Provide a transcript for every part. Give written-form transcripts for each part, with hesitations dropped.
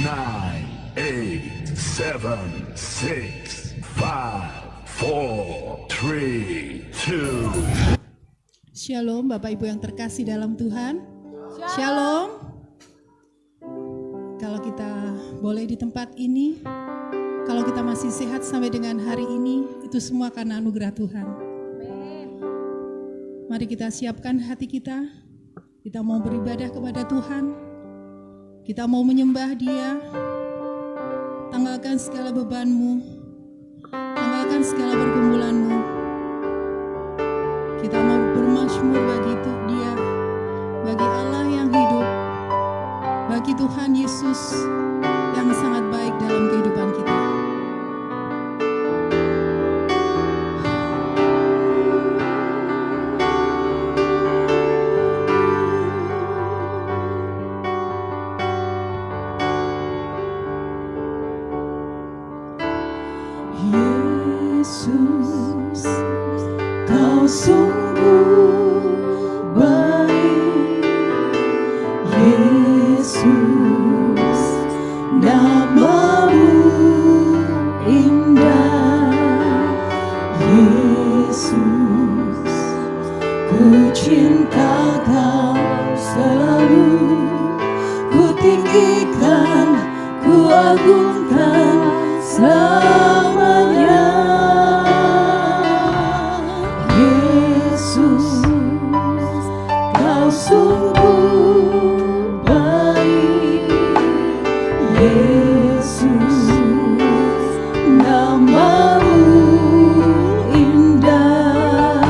9, 8, 7, 6, 5, 4, 3, 2. Shalom Bapak Ibu yang terkasih dalam Tuhan. Shalom. Kalau kita boleh di tempat ini, kalau kita masih sehat sampai dengan hari ini, itu semua karena anugerah Tuhan. Mari kita siapkan hati kita. Kita mau beribadah kepada Tuhan. Kita mau menyembah Dia. Tanggalkan segala bebanmu. Tanggalkan segala pergumulanmu. Kita mau bermazmur bagi Dia, bagi Allah yang hidup, bagi Tuhan Yesus yang sangat baik dalam kehidupan kita. Yesus, Kau sungguh baik. Yesus, nama-Mu indah. Yesus, ku cinta Kau selalu. Ku tinggikan, ku agungkan selamanya. Yesus, Kau sungguh baik. Yesus, nama-Mu indah.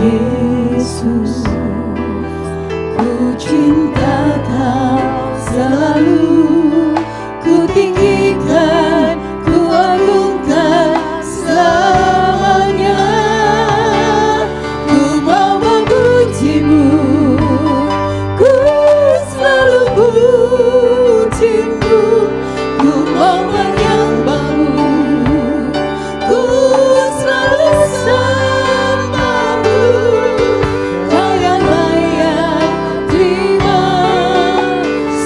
Yesus, ku cinta Kau selalu. Ku tinggikan, ku agungkan selamanya. Ku mau memuji-Mu, ku selalu puji-Mu. Ku mau menyembah-Mu, ku selalu sembah-Mu. Kau yang layak terima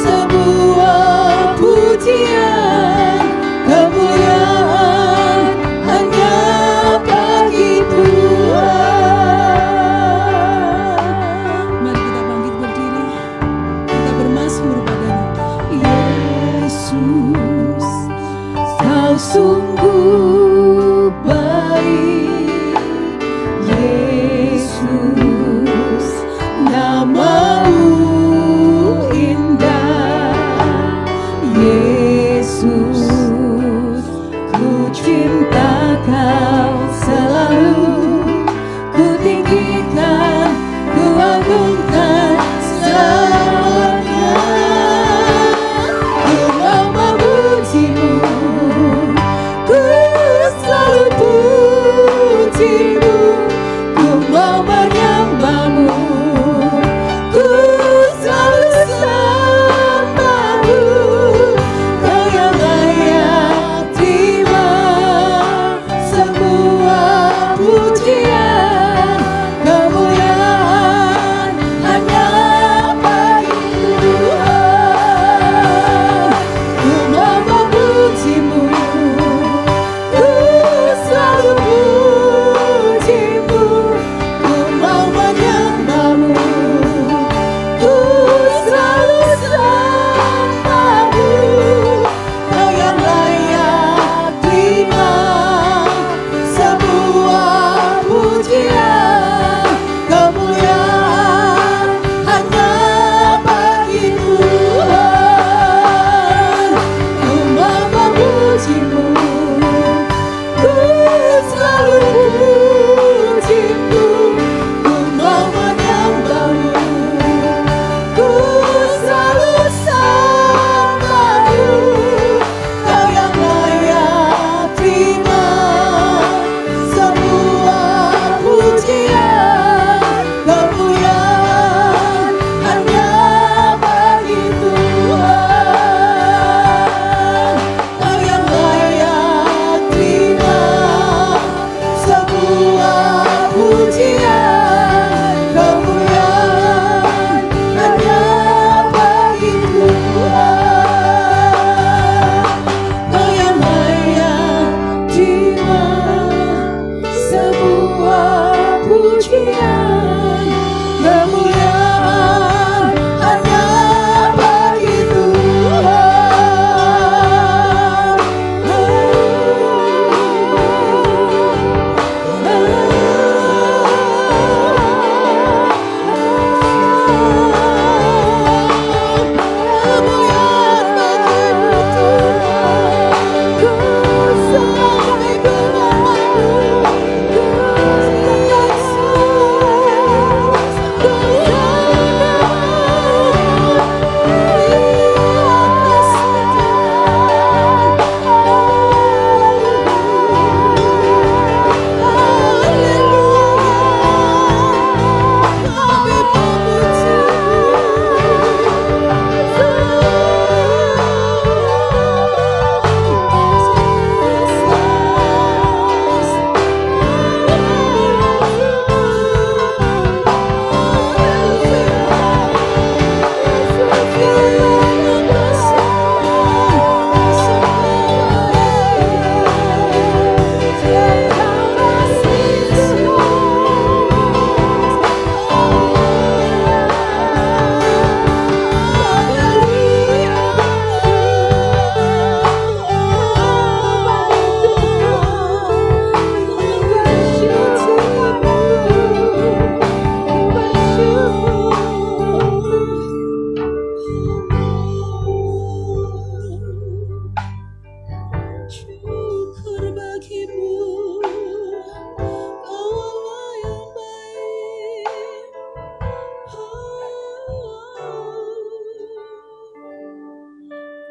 sebuah pujian. Kemuliaan hanya bagi Tuhan. Mari kita bangkit berdiri, kita bermazmur pada-Nya. Yesus, Kau sungguh baik. Yesus, nama-Mu indah. Yesus, ku cinta Kau selalu. Ku tinggikan, ku agungkan selamanya. Ku mau memuji-Mu, ku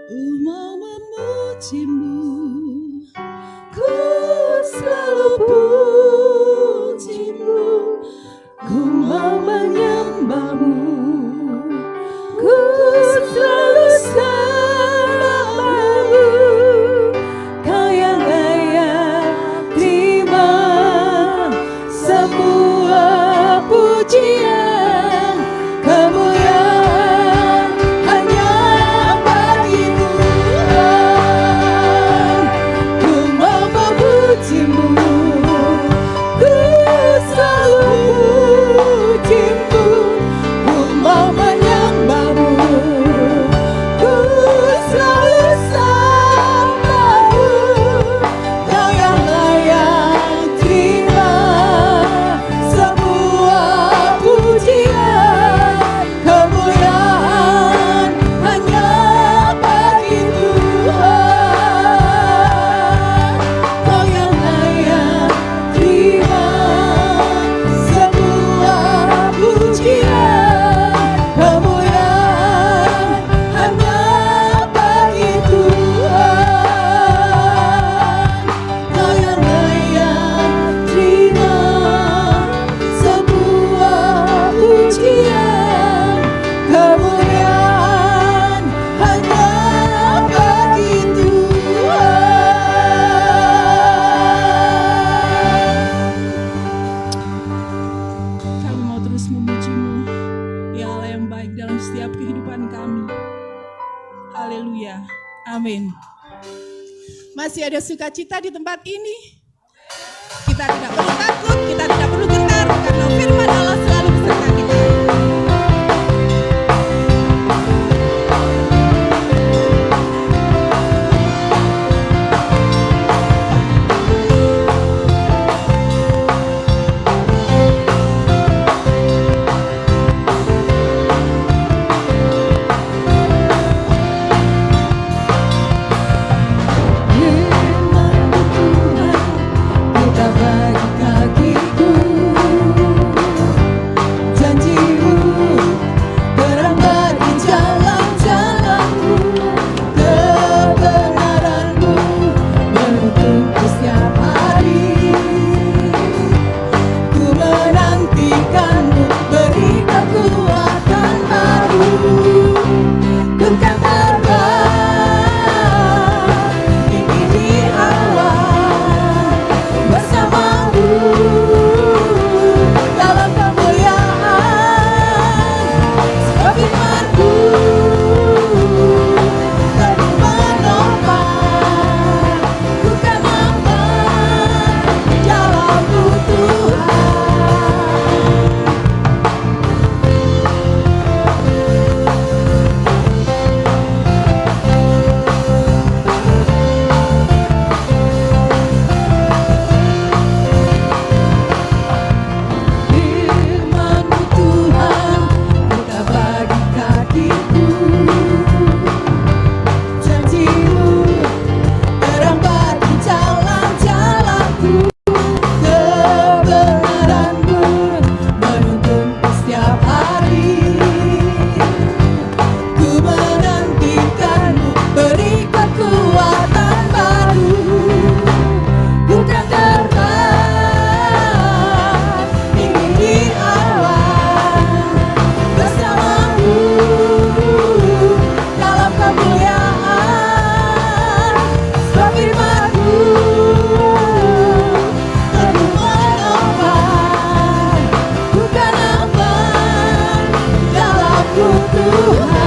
Ku mau memujimu, Ku selalu pujimu, ku mau menyembahmu, ku selalu sembahmu. Kau yang layak terima semua pujian, kemuliaan hanya bagi Tuhan. Ku mau memujimu, ku selalu pujimu, ku mau menyembahmu, ku selalu sembahmu. Kau yang layak terima semua pujian, kemuliaan hanya bagi Tuhan. Kau yang layak terima semua pujian, kemuliaan hanya bagi Tuhan. Kau yang layak terima semua pujian, kemuliaan hanya bagi Tuhan. kami mau terus memujimu, ya Allah yang baik dalam setiap kehidupan kami. Haleluya, amin. Masih ada sukacita di tempat ini. Kita tidak perlu takut, kita tidak perlu gentar, karena firman Allah selalu beserta kita. Kita bagi kakiku, janjimu terang bagi jalan-jalanku, kebenaranmu menuntunku setiap hari. Ku menantikanmu, beri kekuatan baru. Ku kan terbang tinggi di awan bersamamu dalam kemuliaan. Sebab firman-Mu teguh menopang, ku kan aman di dalam-Mu Tuhan. Firman-Mu Tuhan, kita bagi kakiku, janjimu terang bagi jalan-jalanku, kebenaranmu menuntunku setiap hari. Ku menantikanmu, beri kekuatan baru. Ku kan terbang tinggi di awan bersamamu dalam kemuliaan. Sebab firman-Mu teguh menopang, ku kan aman dalam-Mu Tuhan.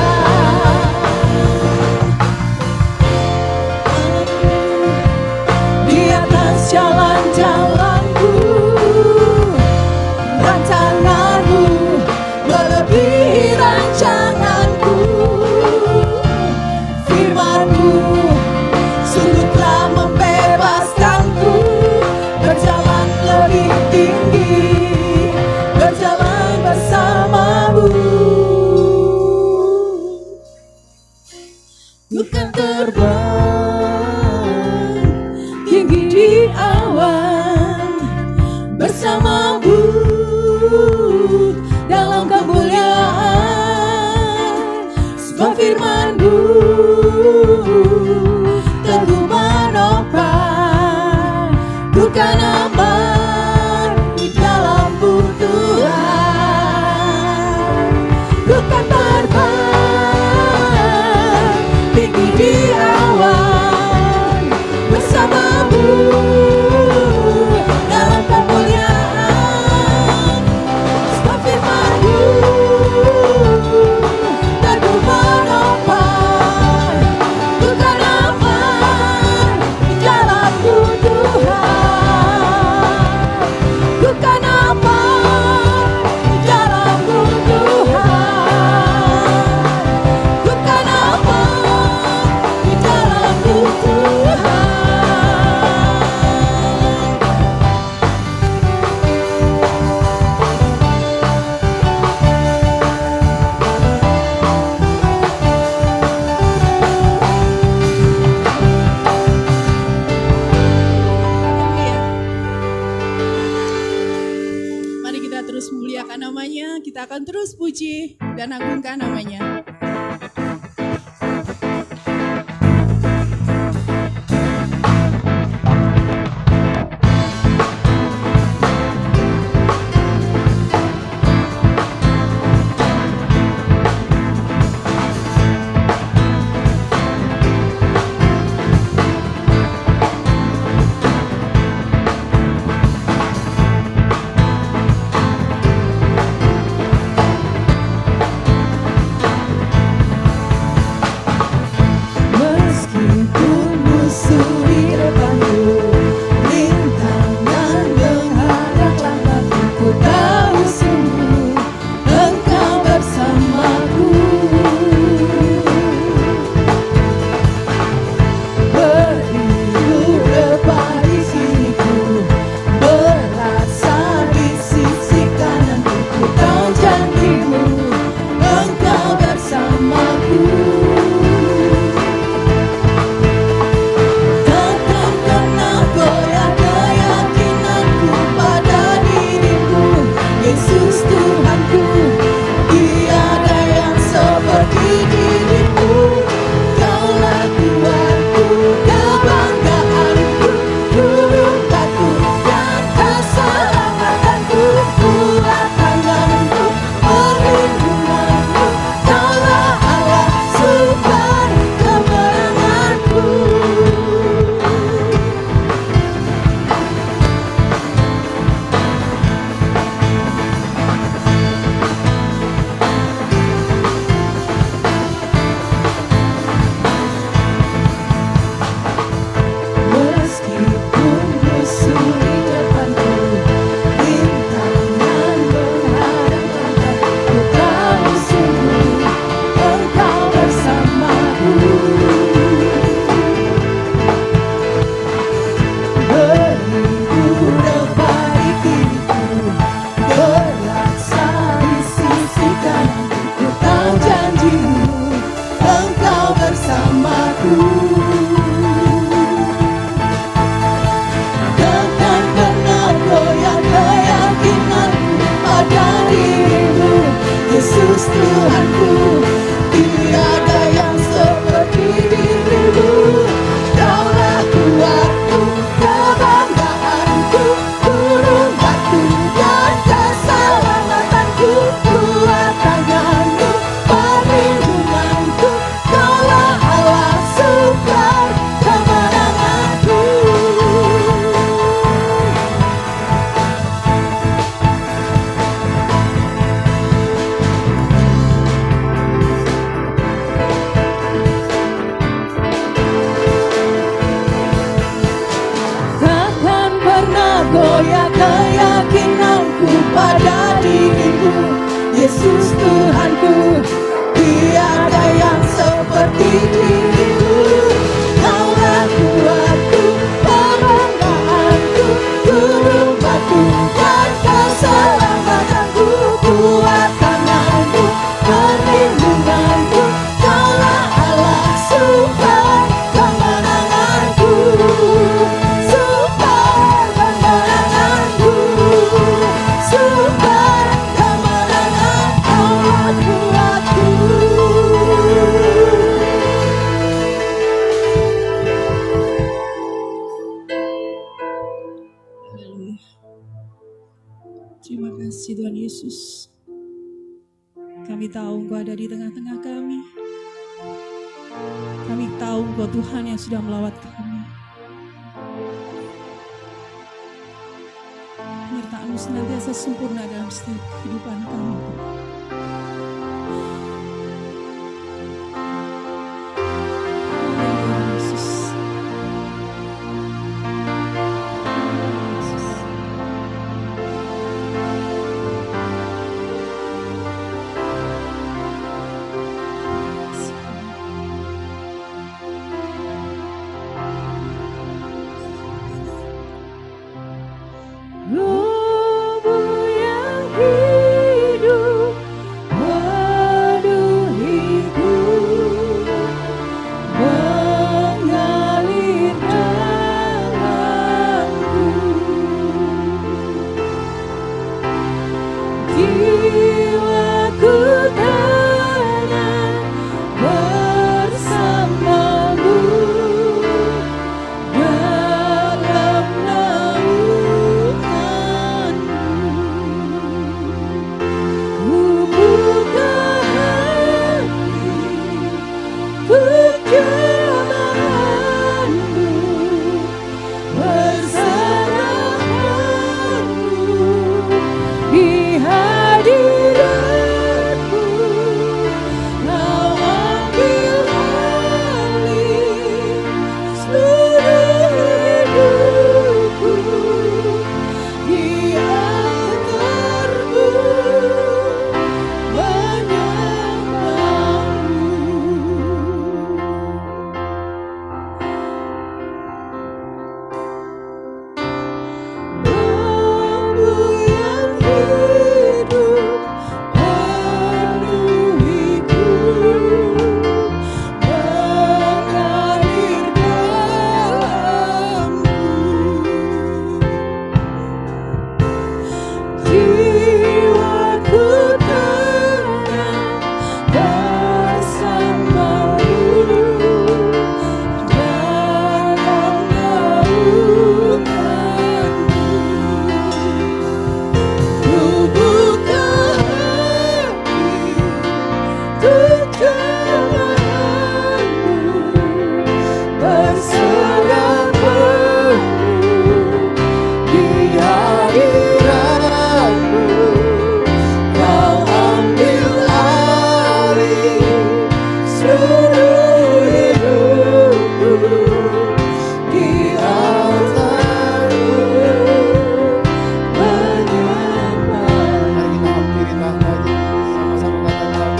Di atas jalan-jalanku, rancangan-Mu melebihi rancanganku. Firman-Mu sungguh telah membebaskanku, berjalan lebih tinggi, berjalan bersama-Mu. Ku kan terbang tinggi di awan bersama-Mu dalam kemuliaan. Sebab firman-Mu Yesus, puji dan agungkan namanya. Terima kasih Tuhan Yesus. Kami tahu Engkau ada di tengah-tengah kami. Kami tahu Engkau Tuhan yang sudah melawat kami. Penyertaan-Mu senantiasa sempurna dalam setiap kehidupan kami. Rohmu yang hidup untuk jemaatmu, berserahanmu di hadiratmu. Kau ambil alih seluruh hidupku di altarmu, Bambu yang hidup penuhiku, mengalir dalamku. Jiwaku tenang bersamamu dalam naunganmu. Ku buka hati untuk jemaatmu, berserah penuh di hadiratmu. Kau ambil alih seluruh hidupku di altarmu, menyembah. Mari kita berdiri tangan sama-sama katakan.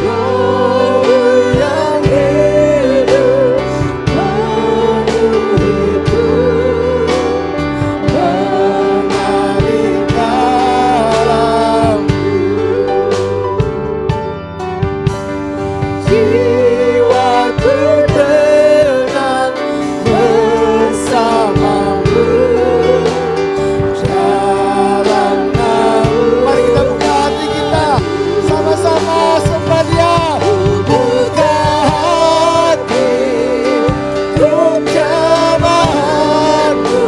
Bambu yang hidup penuhiku, mengalir dalamku. Jiwaku tenang bersamamu dalam naunganmu. Mari kita buka hati kita sama-sama sembah Dia. Buka hati untuk jemaatmu,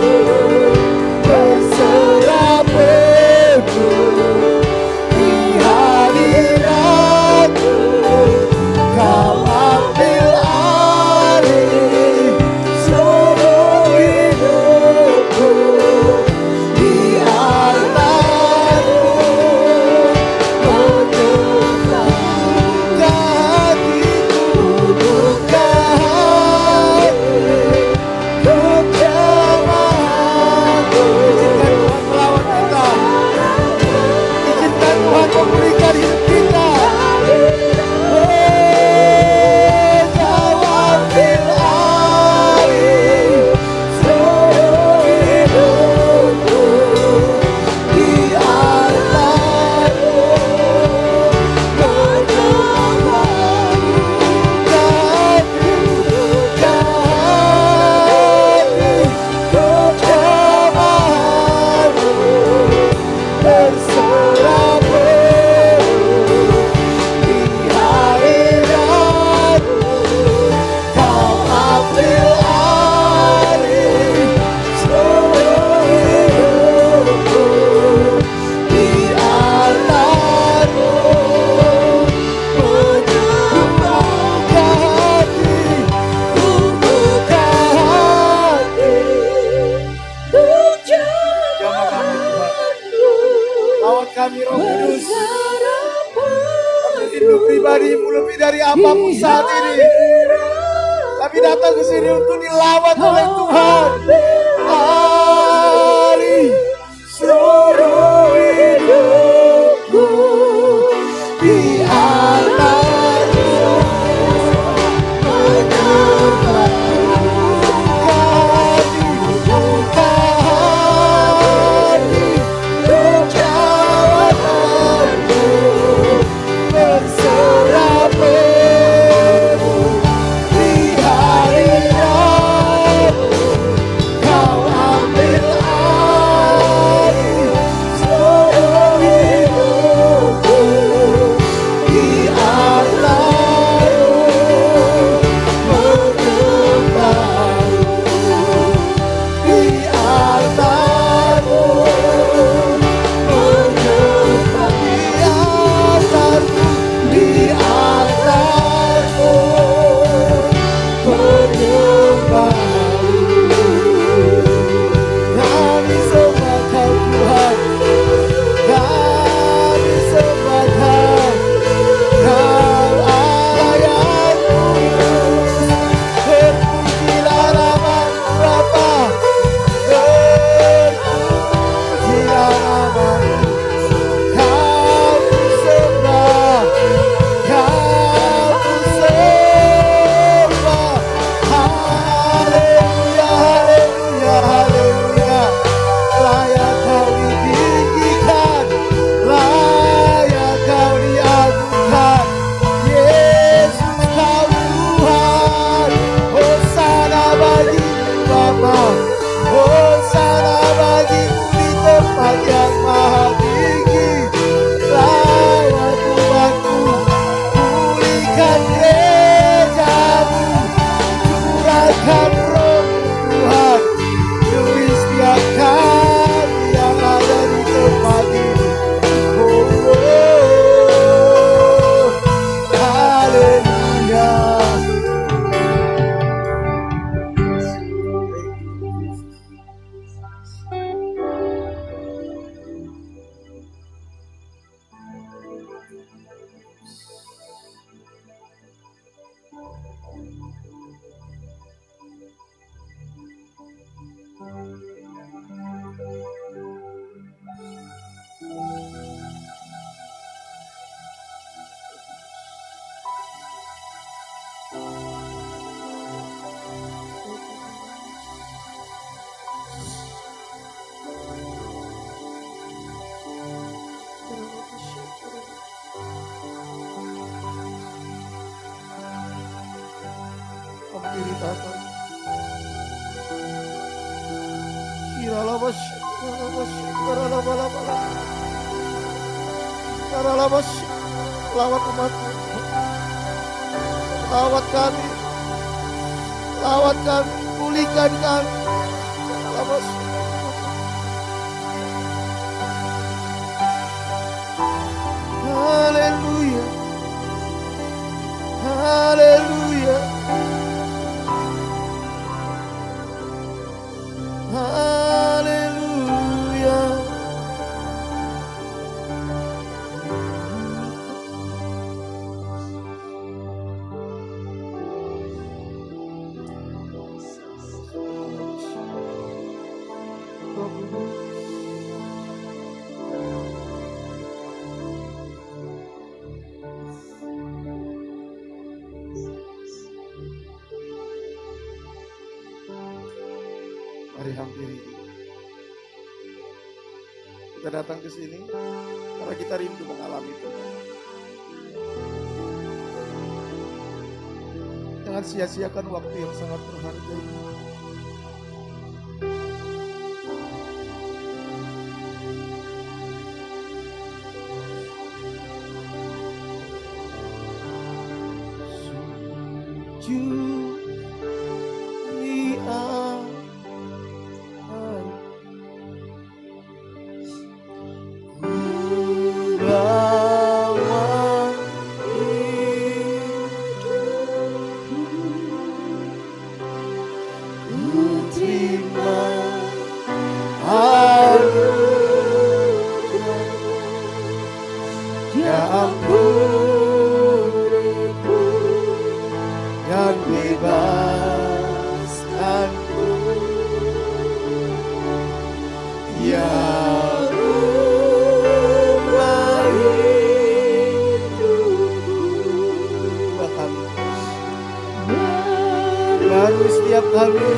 berserah penuh di hadiratmu. Kau ambil alih seluruh hidupku di altarmu, menyembah. Buka hati untuk jemaatmu, Izinkan Tuhan memulihkan hidup kita. Kau ambil alih seluruh hidupku di altarmu, menyembah. Buka hati untuk jemaatmu, berserah penuh di hadiratmu. Kau ambil alih seluruh hidupku di altarmu, menyembah. Buka hati untuk jemaatmu, Lawan kami Roh Kudus. berserah Hidup pribadimu lebih dari apapun saat ini. Kami datang ke sini untuk dilawan oleh Tuhan. alih seluruh hidupku di altarmu, menyembah. Buka hati untuk jemaatmu, berserah penuh di hadiratmu. Kau ambil alih seluruh hidupku diri Bapa. Kiralabas, Karalabas, lawat umatmu, lawat kami, pulihkan kami. Karalabas. Haleluya, haleluya, haleluya. Mari hampiri. Kita datang ke sini karena kita rindu mengalami Tuhan. Jangan sia-siakan waktu yang sangat berharga ini. Sujud di dan bebaskanku, ya rumah hidupku. Baru setiap kali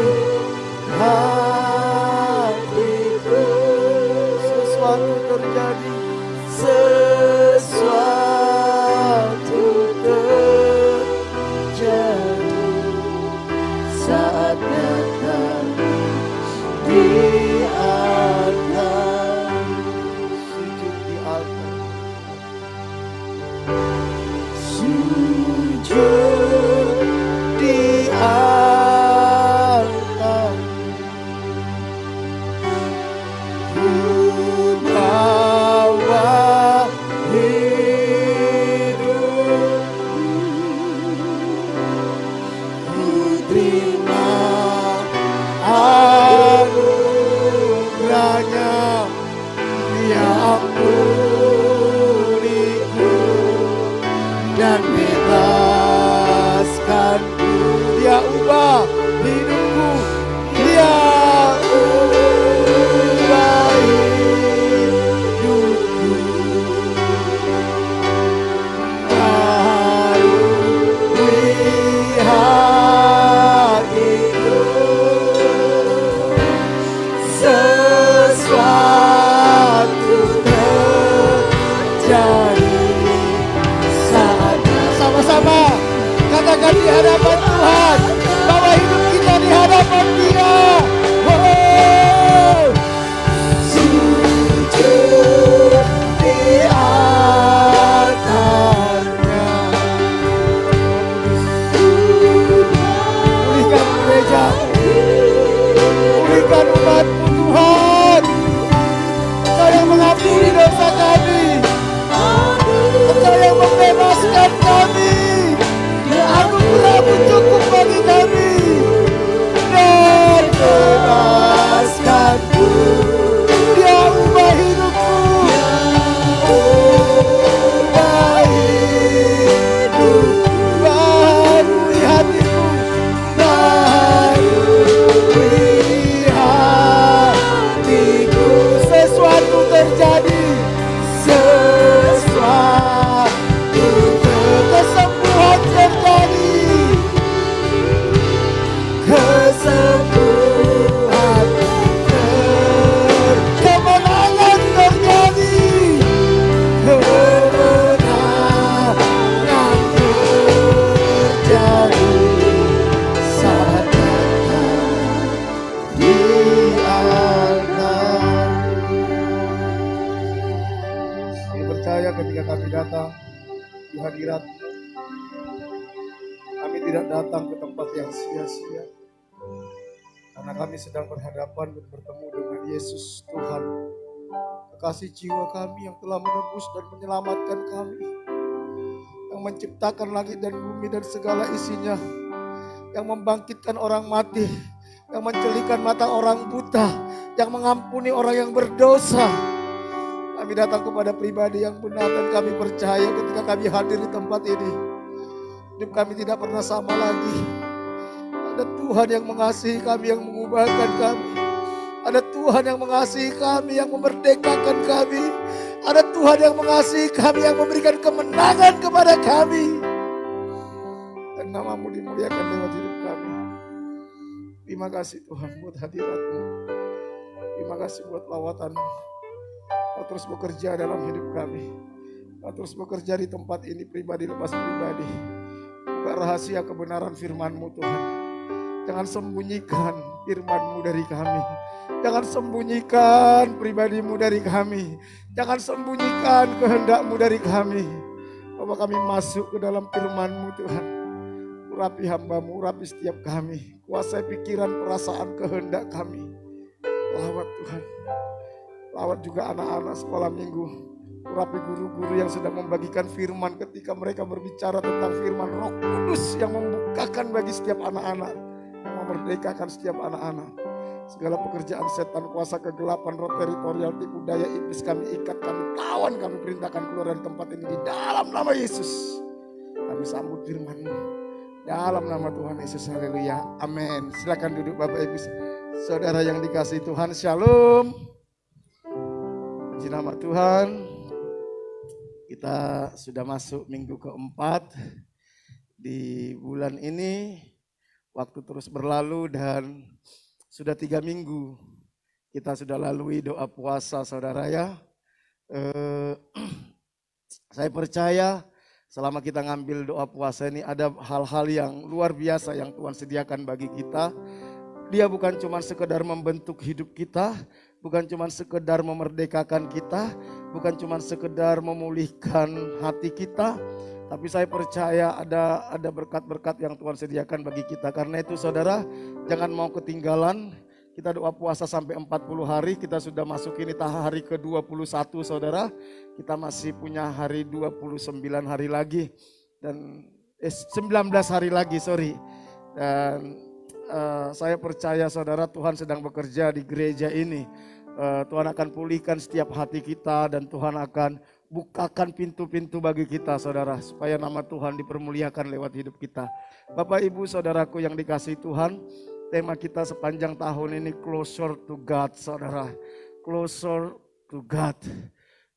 hatiku sesuatu terjadi, sesuatu terjadi saat datang di altar, sujud di altar, sujud di altar. datang di hadirat. Kami tidak datang ke tempat yang sia-sia. Karena kami sedang berhadapan dan bertemu dengan Yesus Tuhan. Kekasih jiwa kami yang telah menebus dan menyelamatkan kami. Yang menciptakan langit dan bumi dan segala isinya. Yang membangkitkan orang mati. Yang mencelikan mata orang buta. Yang mengampuni orang yang berdosa. Kami datang kepada pribadi yang benar dan kami percaya ketika kami hadir di tempat ini. Hidup kami tidak pernah sama lagi. Ada Tuhan yang mengasihi kami, yang mengubahkan kami. Ada Tuhan yang mengasihi kami, yang memerdekakan kami. Ada Tuhan yang mengasihi kami, yang memberikan kemenangan kepada kami. Dan nama-Mu dimuliakan lewat hidup kami. Terima kasih Tuhan buat hadirat-Mu. Terima kasih buat lawatan-Mu. Kau terus bekerja dalam hidup kami. Kau terus bekerja di tempat ini pribadi lepas pribadi. Buka rahasia kebenaran firman-Mu Tuhan. Jangan sembunyikan firman-Mu dari kami. Jangan sembunyikan pribadi-Mu dari kami. Jangan sembunyikan kehendak-Mu dari kami. Bahwa kami masuk ke dalam firman-Mu Tuhan. Urapi hamba-Mu, urapi setiap kami. Kuasai pikiran, perasaan, kehendak kami. Lawat Tuhan. Lawat juga anak-anak sekolah minggu. Urapi guru-guru yang sedang membagikan firman ketika mereka berbicara tentang firman Roh Kudus yang membukakan bagi setiap anak-anak. Yang memerdekakan setiap anak-anak. Segala pekerjaan setan, kuasa kegelapan, roh teritorial, tipu daya iblis kami ikat, kami tawan, kami perintahkan keluar dari tempat ini di dalam nama Yesus. Kami sambut firman-Mu dalam nama Tuhan Yesus. Haleluya. Amin. Silakan duduk Bapak Ibu Saudara yang dikasihi Tuhan. Shalom. Puji nama Tuhan. Kita sudah masuk minggu keempat di bulan ini. Waktu terus berlalu dan sudah 3 minggu kita sudah lalui doa puasa saudara ya. Saya percaya selama kita ngambil doa puasa ini ada hal-hal yang luar biasa yang Tuhan sediakan bagi kita. Dia bukan cuma sekedar membentuk hidup kita, bukan cuma sekedar memerdekakan kita, bukan cuma sekedar memulihkan hati kita, tapi saya percaya ada berkat-berkat yang Tuhan sediakan bagi kita. Karena itu saudara, jangan mau ketinggalan. Kita doa puasa sampai 40 hari, kita sudah masuk ini hari ke-21 saudara. Kita masih punya hari 29 hari lagi dan 19 hari lagi Dan saya percaya saudara, Tuhan sedang bekerja di gereja ini. Tuhan akan pulihkan setiap hati kita dan Tuhan akan bukakan pintu-pintu bagi kita saudara. Supaya nama Tuhan dipermuliakan lewat hidup kita. Bapak Ibu Saudaraku yang dikasihi Tuhan. Tema kita sepanjang tahun ini Closer to God saudara. Closer to God.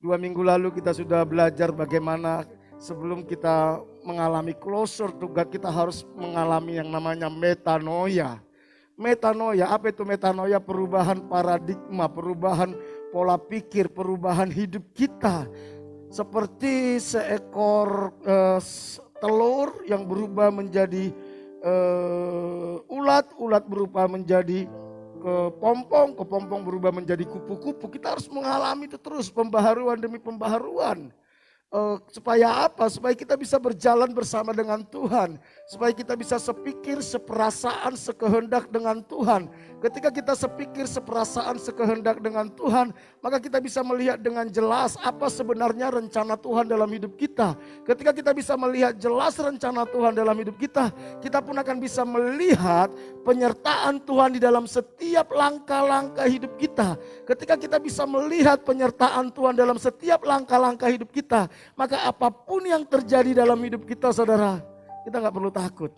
2 minggu lalu kita sudah belajar bagaimana sebelum kita mengalami closer to God, kita harus mengalami yang namanya metanoia. Metanoia, apa itu metanoia? Perubahan paradigma, perubahan pola pikir, perubahan hidup kita. Seperti seekor telur yang berubah menjadi ulat, ulat berubah menjadi kepompong berubah menjadi kupu-kupu. Kita harus mengalami itu terus, pembaharuan demi pembaharuan. Supaya apa? Supaya kita bisa berjalan bersama dengan Tuhan. Supaya kita bisa sepikir, seperasaan, sekehendak dengan Tuhan. Ketika kita sepikir, seperasaan, sekehendak dengan Tuhan, maka kita bisa melihat dengan jelas apa sebenarnya rencana Tuhan dalam hidup kita. Ketika kita bisa melihat jelas rencana Tuhan dalam hidup kita, kita pun akan bisa melihat penyertaan Tuhan di dalam setiap langkah-langkah hidup kita. Ketika kita bisa melihat penyertaan Tuhan dalam setiap langkah-langkah hidup kita, maka apapun yang terjadi dalam hidup kita saudara, kita gak perlu takut.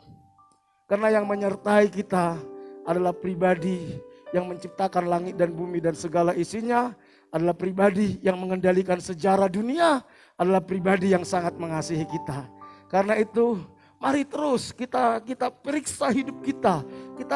Karena yang menyertai kita adalah pribadi yang menciptakan langit dan bumi dan segala isinya, adalah pribadi yang mengendalikan sejarah dunia, adalah pribadi yang sangat mengasihi kita. Karena itu mari terus kita periksa hidup kita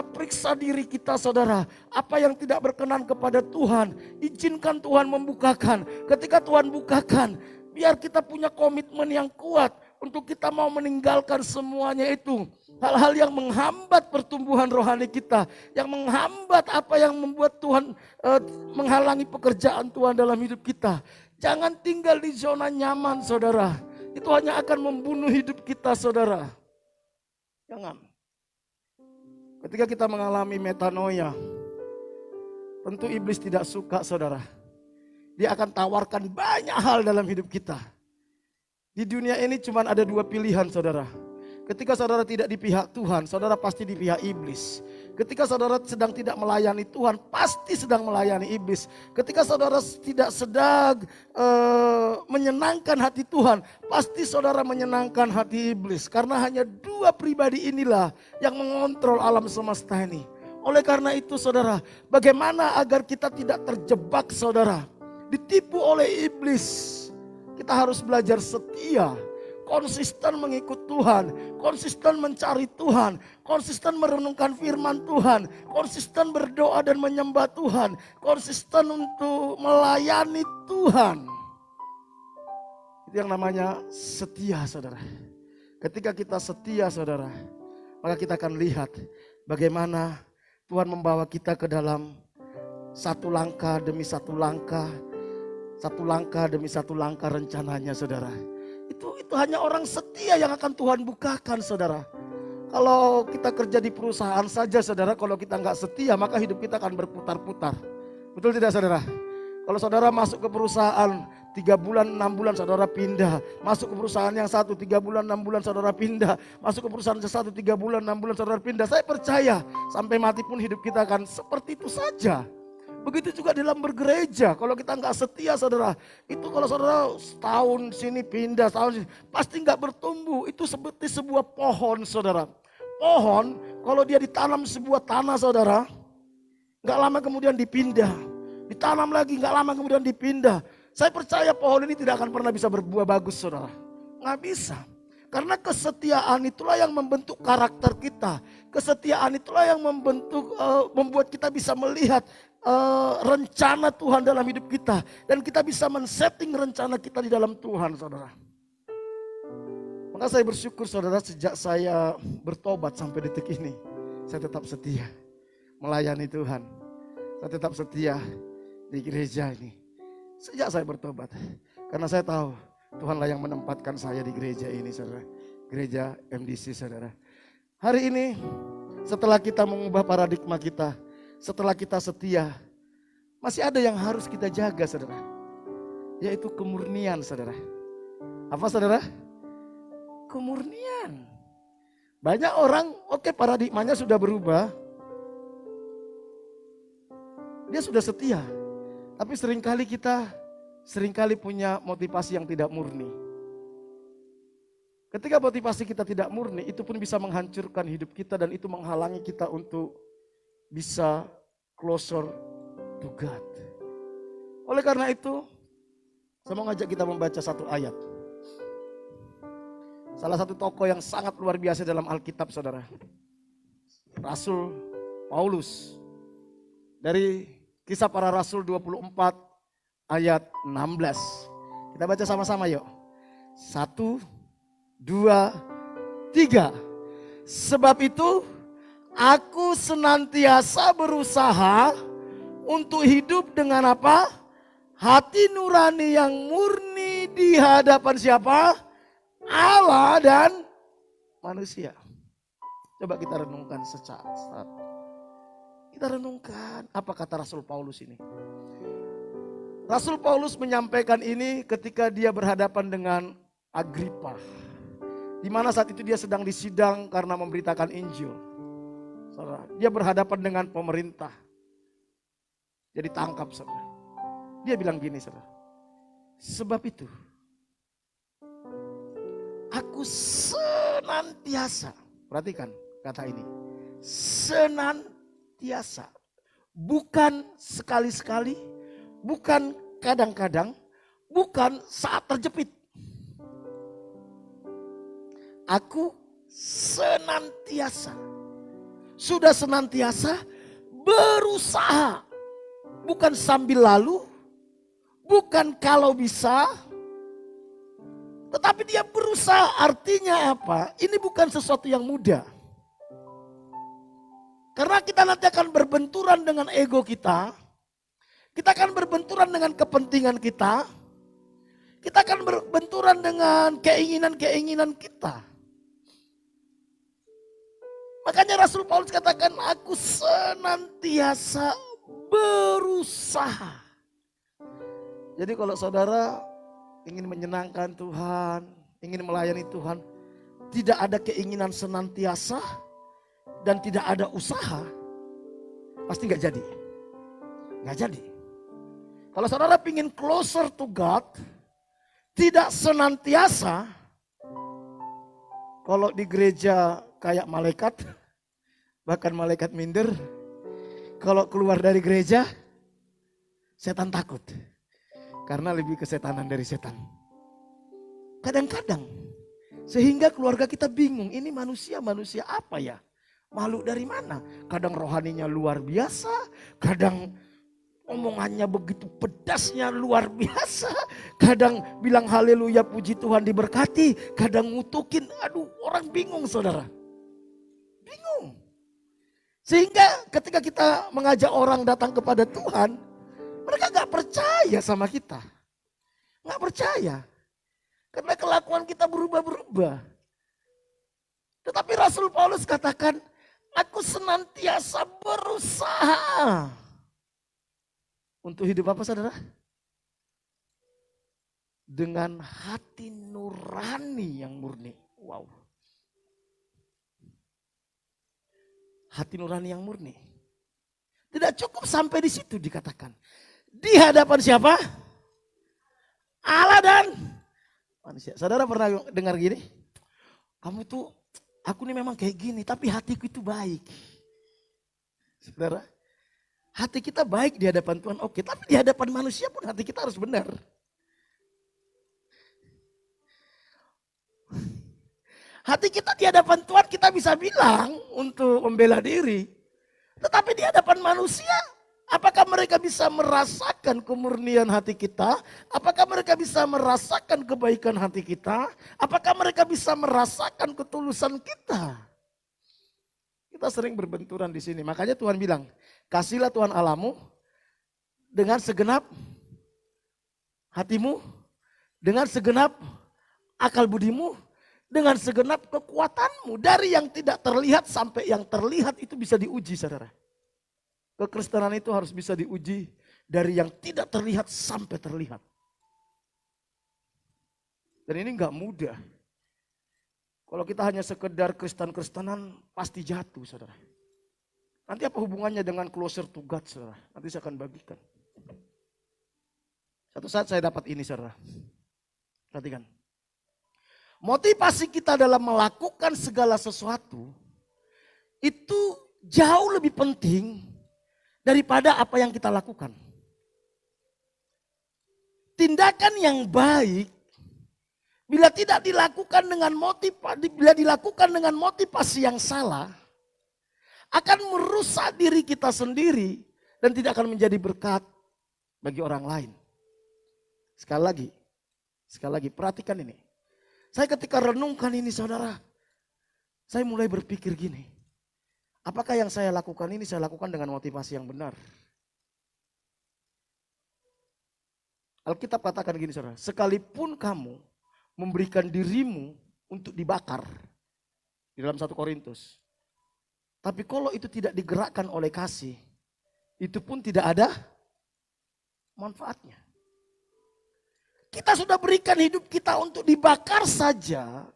periksa diri kita saudara. Apa yang tidak berkenan kepada Tuhan, izinkan Tuhan membukakan. Ketika Tuhan bukakan, biar kita punya komitmen yang kuat untuk kita mau meninggalkan semuanya itu. Hal-hal yang menghambat pertumbuhan rohani kita, yang menghambat apa yang membuat Tuhan menghalangi pekerjaan Tuhan dalam hidup kita. Jangan tinggal di zona nyaman, saudara. Itu hanya akan membunuh hidup kita, saudara. Jangan. Ketika kita mengalami metanoia, tentu iblis tidak suka, saudara. Dia akan tawarkan banyak hal dalam hidup kita. Di dunia ini cuma ada dua pilihan, saudara. Ketika saudara tidak di pihak Tuhan, saudara pasti di pihak iblis. Ketika saudara sedang tidak melayani Tuhan, pasti sedang melayani iblis. Ketika saudara tidak sedang menyenangkan hati Tuhan, pasti saudara menyenangkan hati iblis. Karena hanya dua pribadi inilah yang mengontrol alam semesta ini. Oleh karena itu, saudara, bagaimana agar kita tidak terjebak, saudara, ditipu oleh iblis? Kita harus belajar setia, konsisten mengikut Tuhan, konsisten mencari Tuhan, konsisten merenungkan firman Tuhan, konsisten berdoa dan menyembah Tuhan, konsisten untuk melayani Tuhan. Itu yang namanya setia, saudara. Ketika kita setia, saudara, maka kita akan lihat bagaimana Tuhan membawa kita ke dalam satu langkah demi satu langkah demi satu langkah rencananya, saudara. Itu hanya orang setia yang akan Tuhan bukakan, saudara. Kalau kita kerja di perusahaan saja, saudara, kalau kita nggak setia maka hidup kita akan berputar-putar. Betul tidak, saudara? Kalau saudara masuk ke perusahaan 3 bulan, 6 bulan saudara pindah. Masuk ke perusahaan yang satu 3 bulan, 6 bulan saudara pindah. Masuk ke perusahaan yang satu 3 bulan, 6 bulan saudara pindah. Saya percaya sampai mati pun hidup kita akan seperti itu saja. Begitu juga dalam bergereja, kalau kita nggak setia, saudara, itu kalau saudara setahun sini pindah, setahun sini, pasti nggak bertumbuh. Itu seperti sebuah pohon, saudara. Pohon, kalau dia ditanam sebuah tanah, saudara, nggak lama kemudian dipindah, ditanam lagi, nggak lama kemudian dipindah. Saya percaya pohon ini tidak akan pernah bisa berbuah bagus, saudara. Nggak bisa. Karena kesetiaan itulah yang membentuk karakter kita. Kesetiaan itulah yang membuat kita bisa melihat rencana Tuhan dalam hidup kita. Dan kita bisa men-setting rencana kita di dalam Tuhan, saudara. Maka saya bersyukur, saudara, sejak saya bertobat sampai detik ini, saya tetap setia melayani Tuhan. Saya tetap setia di gereja ini. Sejak saya bertobat. Karena saya tahu Tuhanlah yang menempatkan saya di gereja ini, saudara. Gereja MDC, saudara. Hari ini setelah kita mengubah paradigma kita, setelah kita setia, masih ada yang harus kita jaga, saudara. Yaitu kemurnian, saudara. Apa, saudara? Kemurnian. Banyak orang, oke, paradigmanya sudah berubah. Dia sudah setia. Tapi seringkali punya motivasi yang tidak murni. Ketika motivasi kita tidak murni, itu pun bisa menghancurkan hidup kita dan itu menghalangi kita untuk bisa closer to God. Oleh karena itu, saya mau ngajak kita membaca satu ayat. Salah satu tokoh yang sangat luar biasa dalam Alkitab, saudara. Rasul Paulus. Dari Kisah Para Rasul 24 ayat 16. Kita baca sama-sama yuk. 1, 2, 3. Sebab itu aku senantiasa berusaha untuk hidup dengan apa? Hati nurani yang murni di hadapan siapa? Allah dan manusia. Coba kita renungkan sesaat. Kita renungkan apa kata Rasul Paulus ini. Rasul Paulus menyampaikan ini ketika dia berhadapan dengan Agripa. Di mana saat itu dia sedang disidang karena memberitakan Injil. Saudara, dia berhadapan dengan pemerintah. Dia ditangkap, saudara. Dia bilang gini, saudara. Sebab itu aku senantiasa, perhatikan kata ini, senantiasa, bukan sekali-sekali, bukan kadang-kadang, bukan saat terjepit. Aku senantiasa, sudah senantiasa berusaha, bukan sambil lalu, bukan kalau bisa, tetapi dia berusaha. Artinya apa? Ini bukan sesuatu yang mudah. Karena kita nanti akan berbenturan dengan ego kita. Kita akan berbenturan dengan kepentingan kita. Kita akan berbenturan dengan keinginan-keinginan kita. Makanya Rasul Paulus katakan, aku senantiasa berusaha. Jadi kalau saudara ingin menyenangkan Tuhan, ingin melayani Tuhan, tidak ada keinginan senantiasa dan tidak ada usaha, pasti gak jadi. Gak jadi. Kalau saudara ingin closer to God, tidak senantiasa, kalau di gereja kayak malaikat, bahkan malaikat minder, kalau keluar dari gereja, setan takut. Karena lebih kesetanan dari setan. Kadang-kadang, sehingga keluarga kita bingung, ini manusia apa ya? Makhluk dari mana? Kadang rohaninya luar biasa, kadang omongannya begitu pedasnya luar biasa. Kadang bilang haleluya puji Tuhan diberkati. Kadang ngutukin. Aduh, orang bingung saudara. Bingung. Sehingga ketika kita mengajak orang datang kepada Tuhan, mereka gak percaya sama kita. Gak percaya. Karena kelakuan kita berubah-berubah. Tetapi Rasul Paulus katakan, aku senantiasa berusaha. Untuk hidup apa saudara? Dengan hati nurani yang murni. Wow. Hati nurani yang murni. Tidak cukup sampai di situ dikatakan. Di hadapan siapa? Allah dan manusia. Saudara pernah dengar gini? Kamu tuh, aku nih memang kayak gini, tapi hatiku itu baik. Saudara, hati kita baik di hadapan Tuhan, oke. Tapi di hadapan manusia pun hati kita harus benar. Hati kita di hadapan Tuhan kita bisa bilang untuk membela diri. Tetapi di hadapan manusia, apakah mereka bisa merasakan kemurnian hati kita? Apakah mereka bisa merasakan kebaikan hati kita? Apakah mereka bisa merasakan ketulusan kita? Kita sering berbenturan di sini. Makanya Tuhan bilang, kasihlah Tuhan Allahmu dengan segenap hatimu, dengan segenap akal budimu, dengan segenap kekuatanmu. Dari yang tidak terlihat sampai yang terlihat itu bisa diuji saudara. Kekristenan itu harus bisa diuji dari yang tidak terlihat sampai terlihat. Dan ini gak mudah. Kalau kita hanya sekedar Kristen-Kristenan pasti jatuh saudara. Nanti apa hubungannya dengan closer to God saudara? Nanti saya akan bagikan. Satu saat saya dapat ini saudara. Perhatikan. Motivasi kita dalam melakukan segala sesuatu itu jauh lebih penting daripada apa yang kita lakukan. Tindakan yang baik bila tidak dilakukan dengan motivasi yang salah akan merusak diri kita sendiri dan tidak akan menjadi berkat bagi orang lain. Sekali lagi perhatikan ini. Saya ketika renungkan ini saudara, saya mulai berpikir gini. Apakah yang saya lakukan ini saya lakukan dengan motivasi yang benar? Alkitab katakan gini saudara, sekalipun kamu memberikan dirimu untuk dibakar di dalam 1 Korintus. Tapi kalau itu tidak digerakkan oleh kasih, itu pun tidak ada manfaatnya. Kita sudah berikan hidup kita untuk dibakar saja.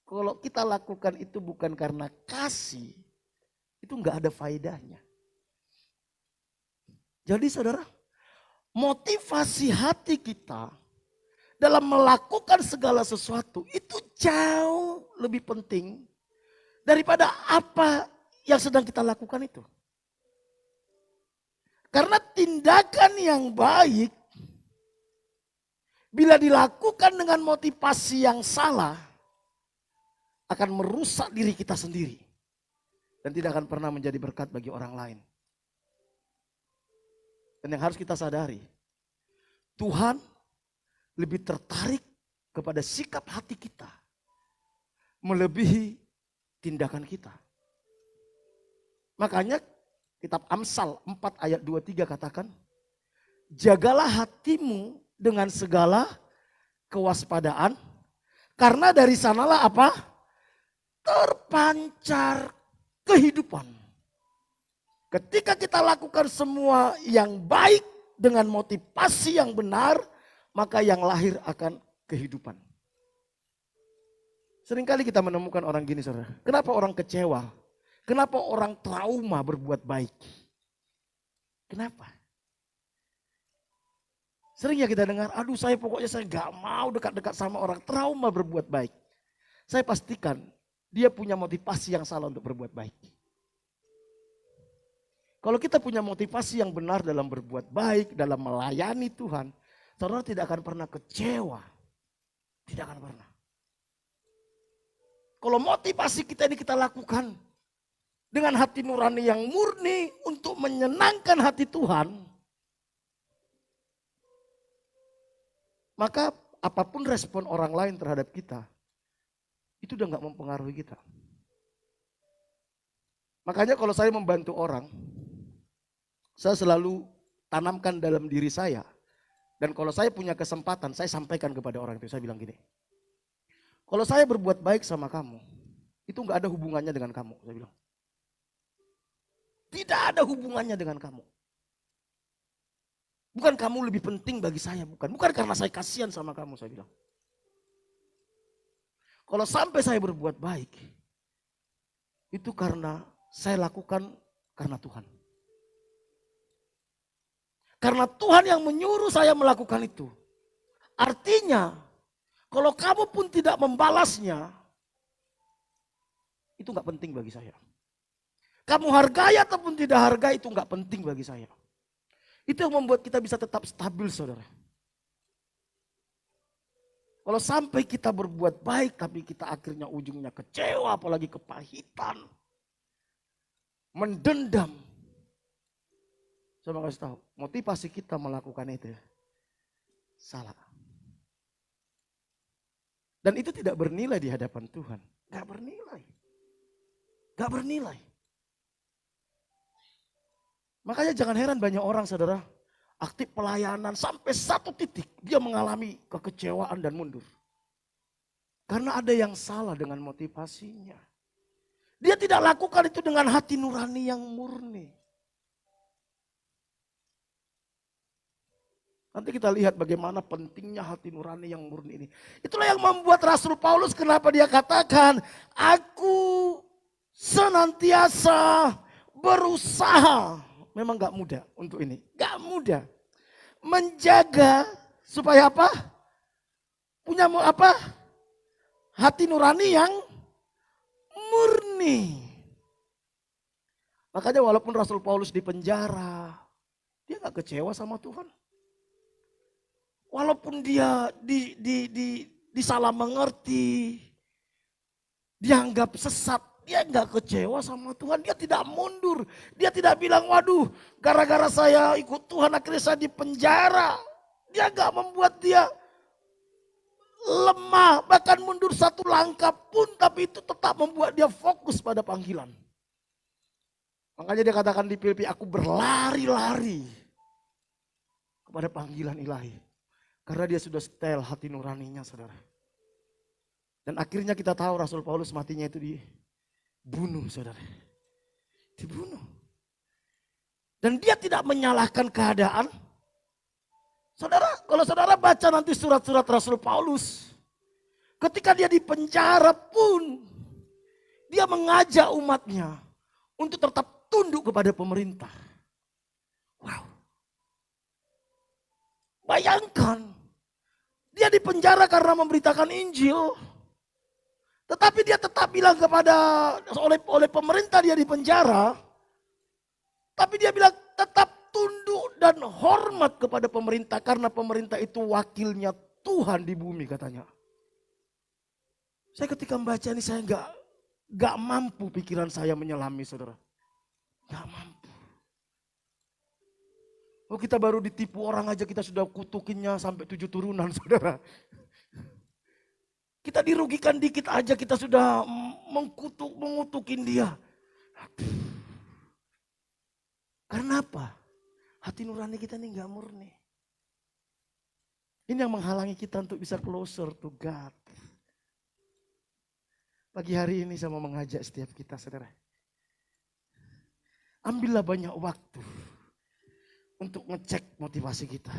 Kalau kita lakukan itu bukan karena kasih, itu enggak ada faedahnya. Jadi saudara, motivasi hati kita dalam melakukan segala sesuatu itu jauh lebih penting daripada apa yang sedang kita lakukan itu. Karena tindakan yang baik bila dilakukan dengan motivasi yang salah, akan merusak diri kita sendiri. Dan tidak akan pernah menjadi berkat bagi orang lain. Dan yang harus kita sadari, Tuhan lebih tertarik kepada sikap hati kita, melebihi tindakan kita. Makanya kitab Amsal 4 ayat 23 katakan, jagalah hatimu dengan segala kewaspadaan. Karena dari sanalah apa? Terpancar kehidupan. Ketika kita lakukan semua yang baik dengan motivasi yang benar, maka yang lahir akan kehidupan. Seringkali kita menemukan orang gini, saudara. Kenapa orang kecewa? Kenapa orang trauma berbuat baik? Kenapa? Sering ya kita dengar, aduh saya pokoknya saya gak mau dekat-dekat sama orang, trauma berbuat baik. Saya pastikan dia punya motivasi yang salah untuk berbuat baik. Kalau kita punya motivasi yang benar dalam berbuat baik, dalam melayani Tuhan, saudara tidak akan pernah kecewa. Tidak akan pernah. Kalau motivasi kita ini kita lakukan dengan hati nurani yang murni untuk menyenangkan hati Tuhan, maka apapun respon orang lain terhadap kita, itu udah gak mempengaruhi kita. Makanya kalau saya membantu orang, saya selalu tanamkan dalam diri saya. Dan kalau saya punya kesempatan, saya sampaikan kepada orang itu, saya bilang gini. Kalau saya berbuat baik sama kamu, itu gak ada hubungannya dengan kamu, saya bilang. Tidak ada hubungannya dengan kamu. Bukan kamu lebih penting bagi saya, bukan. Bukan karena saya kasihan sama kamu, saya bilang. Kalau sampai saya berbuat baik, itu karena saya lakukan karena Tuhan. Karena Tuhan yang menyuruh saya melakukan itu. Artinya, kalau kamu pun tidak membalasnya, itu gak penting bagi saya. Kamu hargai ataupun tidak hargai, itu gak penting bagi saya. Itu yang membuat kita bisa tetap stabil, saudara. Kalau sampai kita berbuat baik, tapi kita akhirnya ujungnya kecewa, apalagi kepahitan, mendendam. Saya mau kasih tahu, motivasi kita melakukan itu salah. Dan itu tidak bernilai di hadapan Tuhan. Gak bernilai. Gak bernilai. Makanya jangan heran banyak orang, saudara, aktif pelayanan sampai satu titik dia mengalami kekecewaan dan mundur. Karena ada yang salah dengan motivasinya. Dia tidak lakukan itu dengan hati nurani yang murni. Nanti kita lihat bagaimana pentingnya hati nurani yang murni ini. Itulah yang membuat Rasul Paulus kenapa dia katakan, aku senantiasa berusaha. Memang gak mudah untuk ini, gak mudah. Menjaga supaya apa? Punya apa? Hati nurani yang murni. Makanya walaupun Rasul Paulus di penjara, dia gak kecewa sama Tuhan. Walaupun dia disalah mengerti, dianggap sesat, dia nggak kecewa sama Tuhan, dia tidak mundur, dia tidak bilang, waduh, gara-gara saya ikut Tuhan akhirnya saya di penjara. Dia nggak membuat dia lemah, bahkan mundur satu langkah pun, tapi itu tetap membuat dia fokus pada panggilan. Makanya dia katakan di Filipi, aku berlari-lari kepada panggilan ilahi. Karena dia sudah setel hati nuraninya, saudara. Dan akhirnya kita tahu Rasul Paulus matinya itu dibunuh, saudara. Dibunuh. Dan dia tidak menyalahkan keadaan. Saudara, kalau saudara baca nanti surat-surat Rasul Paulus. Ketika dia di penjara pun, dia mengajak umatnya untuk tetap tunduk kepada pemerintah. Wow. Bayangkan. Dia di penjara karena memberitakan Injil. Tetapi dia tetap bilang oleh pemerintah dia di penjara. Tapi dia bilang tetap tunduk dan hormat kepada pemerintah. Karena pemerintah itu wakilnya Tuhan di bumi, katanya. Saya ketika membaca ini saya gak mampu pikiran saya menyelami, saudara. Gak mampu. Oh, kita baru ditipu orang aja kita sudah kutukinnya sampai 7 turunan, saudara. Kita dirugikan dikit aja kita sudah mengutukin dia. Karena apa? Hati nurani kita ini gak murni. Ini yang menghalangi kita untuk bisa closer to God. Pagi hari ini saya mau mengajak setiap kita, saudara. Ambillah banyak waktu untuk ngecek motivasi kita.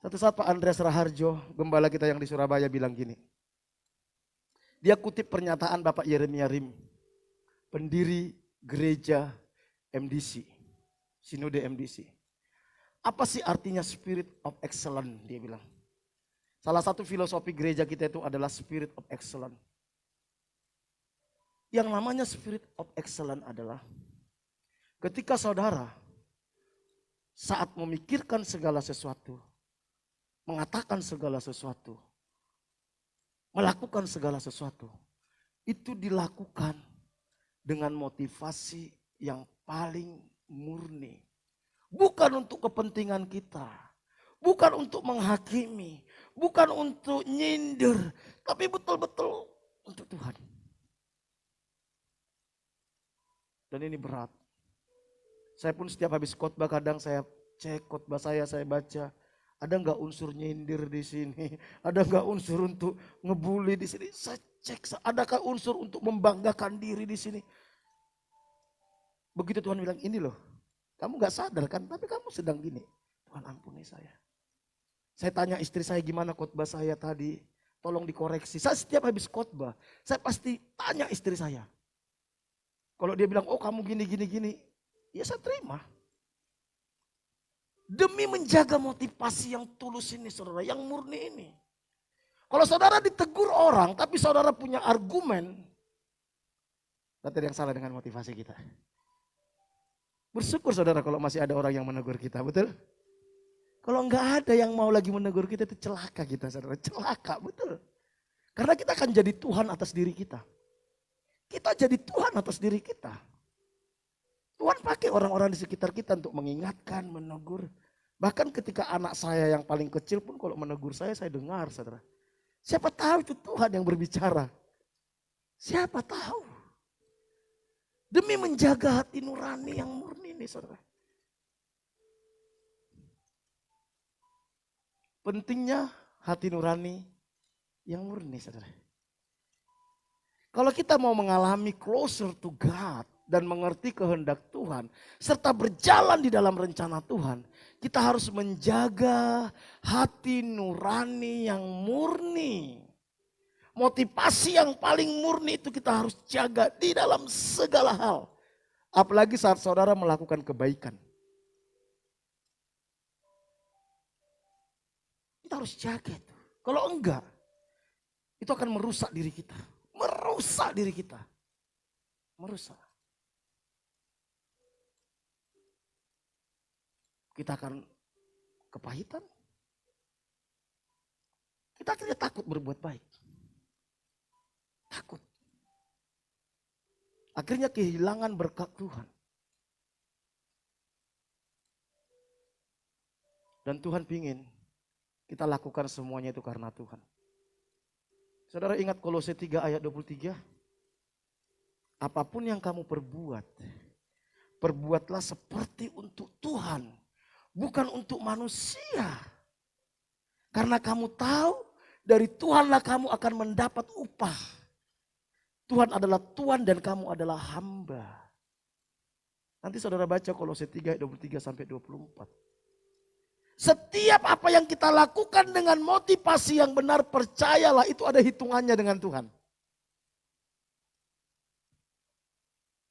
Satu saat Pak Andreas Raharjo, gembala kita yang di Surabaya bilang gini. Dia kutip pernyataan Bapak Yeremia Rim, pendiri gereja MDC, Sinode MDC. Apa sih artinya spirit of excellence, dia bilang. Salah satu filosofi gereja kita itu adalah spirit of excellence. Yang namanya spirit of excellence adalah ketika saudara saat memikirkan segala sesuatu, mengatakan segala sesuatu, melakukan segala sesuatu, itu dilakukan dengan motivasi yang paling murni. Bukan untuk kepentingan kita, bukan untuk menghakimi, bukan untuk nyindir, tapi betul-betul untuk Tuhan. Dan ini berat. Saya pun setiap habis khotbah kadang saya cek khotbah saya baca. Ada nggak unsur nyindir di sini? Ada nggak unsur untuk ngebully di sini? Saya cek, adakah unsur untuk membanggakan diri di sini? Begitu Tuhan bilang, ini loh, kamu gak sadar kan, tapi kamu sedang gini. Tuhan ampuni saya. Saya tanya istri saya gimana khotbah saya tadi, tolong dikoreksi. Saya setiap habis khotbah, saya pasti tanya istri saya. Kalau dia bilang, oh kamu gini, ya saya terima. Demi menjaga motivasi yang tulus ini saudara, yang murni ini. Kalau saudara ditegur orang, tapi saudara punya argumen, berarti ada yang salah dengan motivasi kita. Bersyukur saudara kalau masih ada orang yang menegur kita, betul? Kalau enggak ada yang mau lagi menegur kita, itu celaka kita saudara, celaka, betul. Karena kita akan jadi Tuhan atas diri kita. Kita jadi Tuhan atas diri kita. Tuhan pakai orang-orang di sekitar kita untuk mengingatkan, menegur. Bahkan ketika anak saya yang paling kecil pun kalau menegur saya dengar saudara. Siapa tahu itu Tuhan yang berbicara. Siapa tahu. Demi menjaga hati nurani yang murni nih saudara. Pentingnya hati nurani yang murni saudara. Kalau kita mau mengalami closer to God dan mengerti kehendak Tuhan serta berjalan di dalam rencana Tuhan, kita harus menjaga hati nurani yang murni. Motivasi yang paling murni itu kita harus jaga di dalam segala hal. Apalagi saat saudara melakukan kebaikan. Kita harus jaga itu. Kalau enggak, itu akan merusak diri kita. Merusak diri kita. Merusak. Kita akan kepahitan. Kita akhirnya takut berbuat baik. Takut. Akhirnya kehilangan berkat Tuhan. Dan Tuhan pingin kita lakukan semuanya itu karena Tuhan. Saudara ingat Kolose 3 ayat 23? Apapun yang kamu perbuat, perbuatlah seperti untuk Tuhan, bukan untuk manusia. Karena kamu tahu dari Tuhanlah kamu akan mendapat upah. Tuhan adalah Tuhan dan kamu adalah hamba. Nanti saudara baca Kolose 3 ayat 23 sampai 24. Setiap apa yang kita lakukan dengan motivasi yang benar, percayalah itu ada hitungannya dengan Tuhan.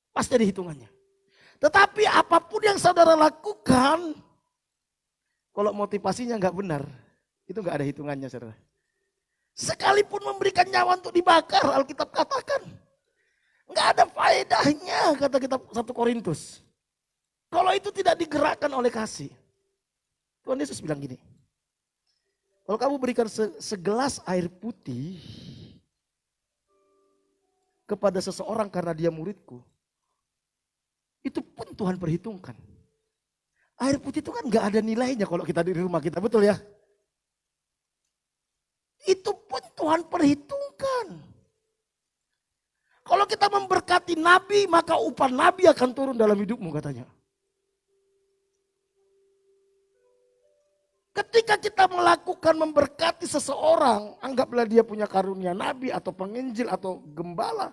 Pasti ada hitungannya. Tetapi apapun yang saudara lakukan, kalau motivasinya nggak benar, itu nggak ada hitungannya saudara. Sekalipun memberikan nyawa untuk dibakar, Alkitab katakan. Nggak ada faedahnya, kata kitab 1 Korintus. Kalau itu tidak digerakkan oleh kasih. Tuhan Yesus bilang gini. Kalau kamu berikan segelas air putih kepada seseorang karena dia muridku, itu pun Tuhan perhitungkan. Air putih itu kan nggak ada nilainya kalau kita di rumah kita, betul ya? Itu pun Tuhan perhitungkan. Kalau kita memberkati nabi, maka upah nabi akan turun dalam hidupmu katanya. Ketika kita melakukan memberkati seseorang, anggaplah dia punya karunia nabi atau penginjil atau gembala.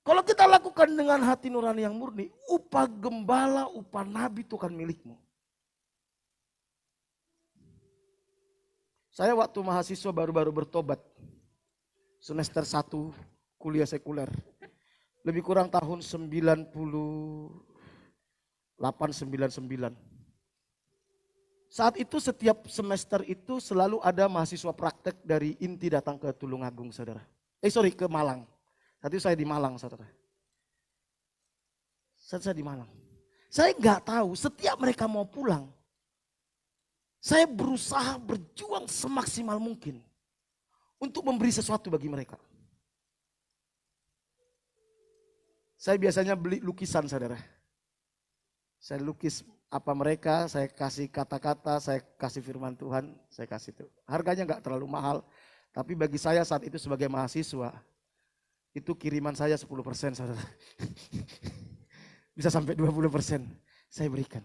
Kalau kita lakukan dengan hati nurani yang murni, upah gembala, upah nabi itu akan milikmu. Saya waktu mahasiswa baru-baru bertobat, semester 1 kuliah sekuler, lebih kurang tahun 98-99. Saat itu setiap semester itu selalu ada mahasiswa praktek dari Inti datang ke Tulungagung, saudara. Ke Malang. Saat itu saya di Malang, saudara. Saya di Malang. Saya nggak tahu setiap mereka mau pulang, saya berusaha berjuang semaksimal mungkin untuk memberi sesuatu bagi mereka. Saya biasanya beli lukisan, saudara. Saya lukis apa mereka, saya kasih kata-kata, saya kasih firman Tuhan, saya kasih itu. Harganya nggak terlalu mahal, tapi bagi saya saat itu sebagai mahasiswa, itu kiriman saya 10%, saudara. Bisa sampai 20% saya berikan.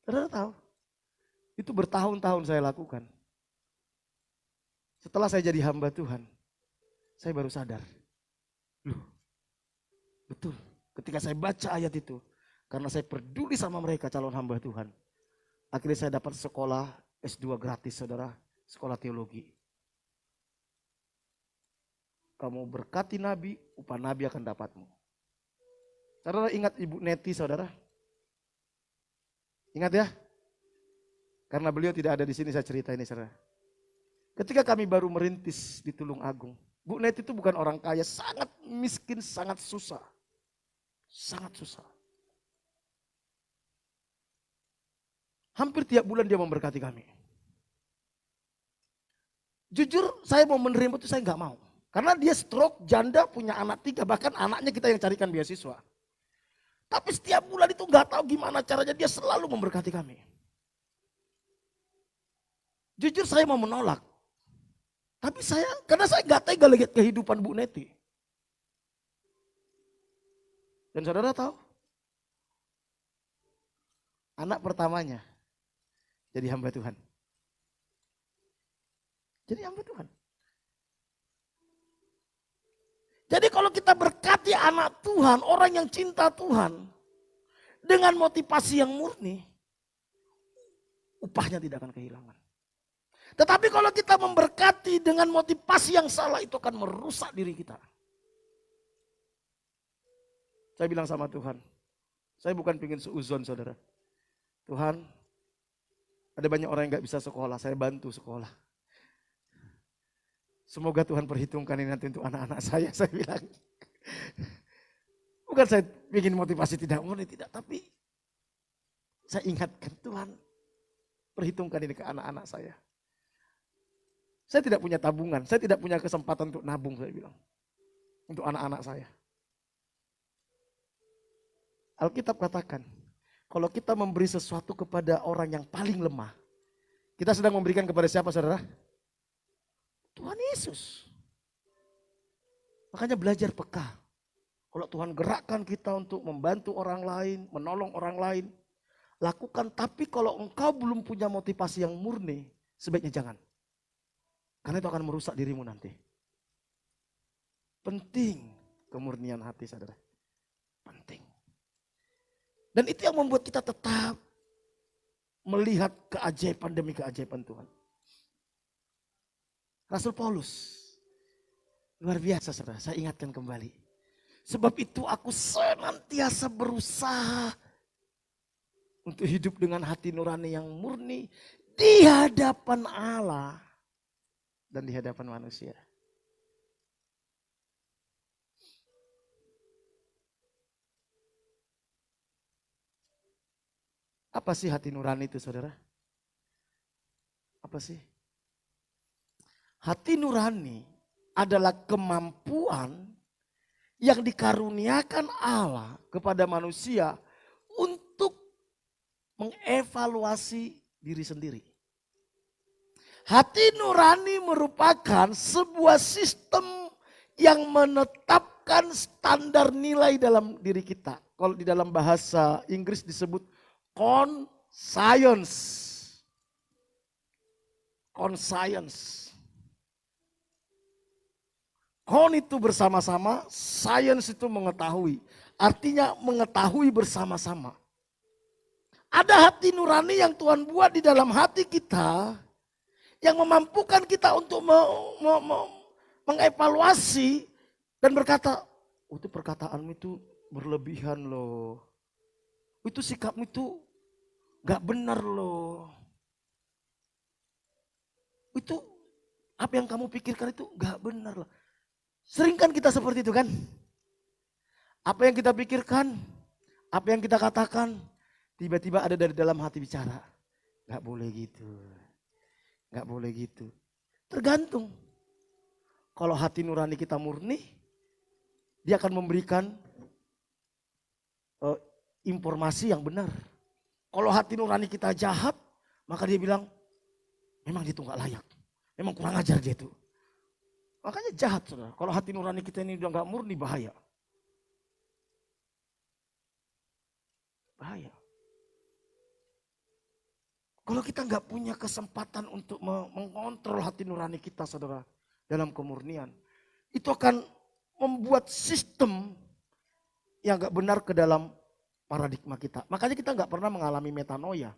Saudara tahu? Itu bertahun-tahun saya lakukan. Setelah saya jadi hamba Tuhan, saya baru sadar. Loh, betul. Ketika saya baca ayat itu, karena saya peduli sama mereka calon hamba Tuhan, akhirnya saya dapat sekolah S2 gratis, saudara. Sekolah teologi. Kamu berkati nabi, upah nabi akan dapatmu. Saudara ingat Ibu Neti, saudara? Ingat ya? Karena beliau tidak ada di sini, saya cerita ini, saudara. Ketika kami baru merintis di Tulungagung, Bu Neti itu bukan orang kaya, sangat miskin, sangat susah. Sangat susah. Hampir tiap bulan dia memberkati kami. Jujur saya mau menerima itu saya nggak mau. Karena dia stroke, janda, punya anak 3, bahkan anaknya kita yang carikan beasiswa. Tapi setiap bulan itu nggak tahu gimana caranya dia selalu memberkati kami. Jujur saya mau menolak. Tapi karena saya nggak tega lihat kehidupan Bu Neti. Dan saudara tahu, anak pertamanya jadi hamba Tuhan. Jadi hamba Tuhan. Jadi kalau kita berkati anak Tuhan, orang yang cinta Tuhan, dengan motivasi yang murni, upahnya tidak akan kehilangan. Tetapi kalau kita memberkati dengan motivasi yang salah, itu akan merusak diri kita. Saya bilang sama Tuhan, saya bukan ingin seuzon, saudara. Tuhan, ada banyak orang yang gak bisa sekolah, saya bantu sekolah. Semoga Tuhan perhitungkan ini nanti untuk anak-anak saya bilang. Bukan saya ingin motivasi tidak murni, tidak. Tapi saya ingatkan Tuhan, perhitungkan ini ke anak-anak saya. Saya tidak punya tabungan, saya tidak punya kesempatan untuk nabung, saya bilang. Untuk anak-anak saya. Alkitab katakan, kalau kita memberi sesuatu kepada orang yang paling lemah, kita sedang memberikan kepada siapa, saudara? Tuhan Yesus. Makanya belajar peka. Kalau Tuhan gerakkan kita untuk membantu orang lain, menolong orang lain, lakukan. Tapi kalau engkau belum punya motivasi yang murni, sebaiknya jangan. Karena itu akan merusak dirimu nanti. Penting kemurnian hati, saudara. Penting. Dan itu yang membuat kita tetap melihat keajaiban demi keajaiban Tuhan. Rasul Paulus, luar biasa, saudara. Saya ingatkan kembali. Sebab itu aku senantiasa berusaha untuk hidup dengan hati nurani yang murni di hadapan Allah dan di hadapan manusia. Apa sih hati nurani itu, saudara? Apa sih? Hati nurani adalah kemampuan yang dikaruniakan Allah kepada manusia untuk mengevaluasi diri sendiri. Hati nurani merupakan sebuah sistem yang menetapkan standar nilai dalam diri kita. Kalau di dalam bahasa Inggris disebut conscience. conscience. Con itu bersama-sama, science itu mengetahui. Artinya mengetahui bersama-sama. Ada hati nurani yang Tuhan buat di dalam hati kita, yang memampukan kita untuk mengevaluasi dan berkata, oh, itu perkataanmu itu berlebihan loh. Itu sikapmu itu gak benar loh. Itu apa yang kamu pikirkan itu gak benar loh. Sering kan kita seperti itu kan? Apa yang kita pikirkan, apa yang kita katakan, tiba-tiba ada dari dalam hati bicara. Gak boleh gitu. Gak boleh gitu. Tergantung. Kalau hati nurani kita murni, dia akan memberikan informasi yang benar. Kalau hati nurani kita jahat, maka dia bilang, memang dia itu gak layak. Memang kurang ajar dia itu. Makanya jahat, saudara. Kalau hati nurani kita ini udah gak murni, bahaya. Bahaya. Kalau kita gak punya kesempatan untuk mengontrol hati nurani kita, saudara, dalam kemurnian, itu akan membuat sistem yang gak benar ke dalam paradigma kita. Makanya kita gak pernah mengalami metanoia.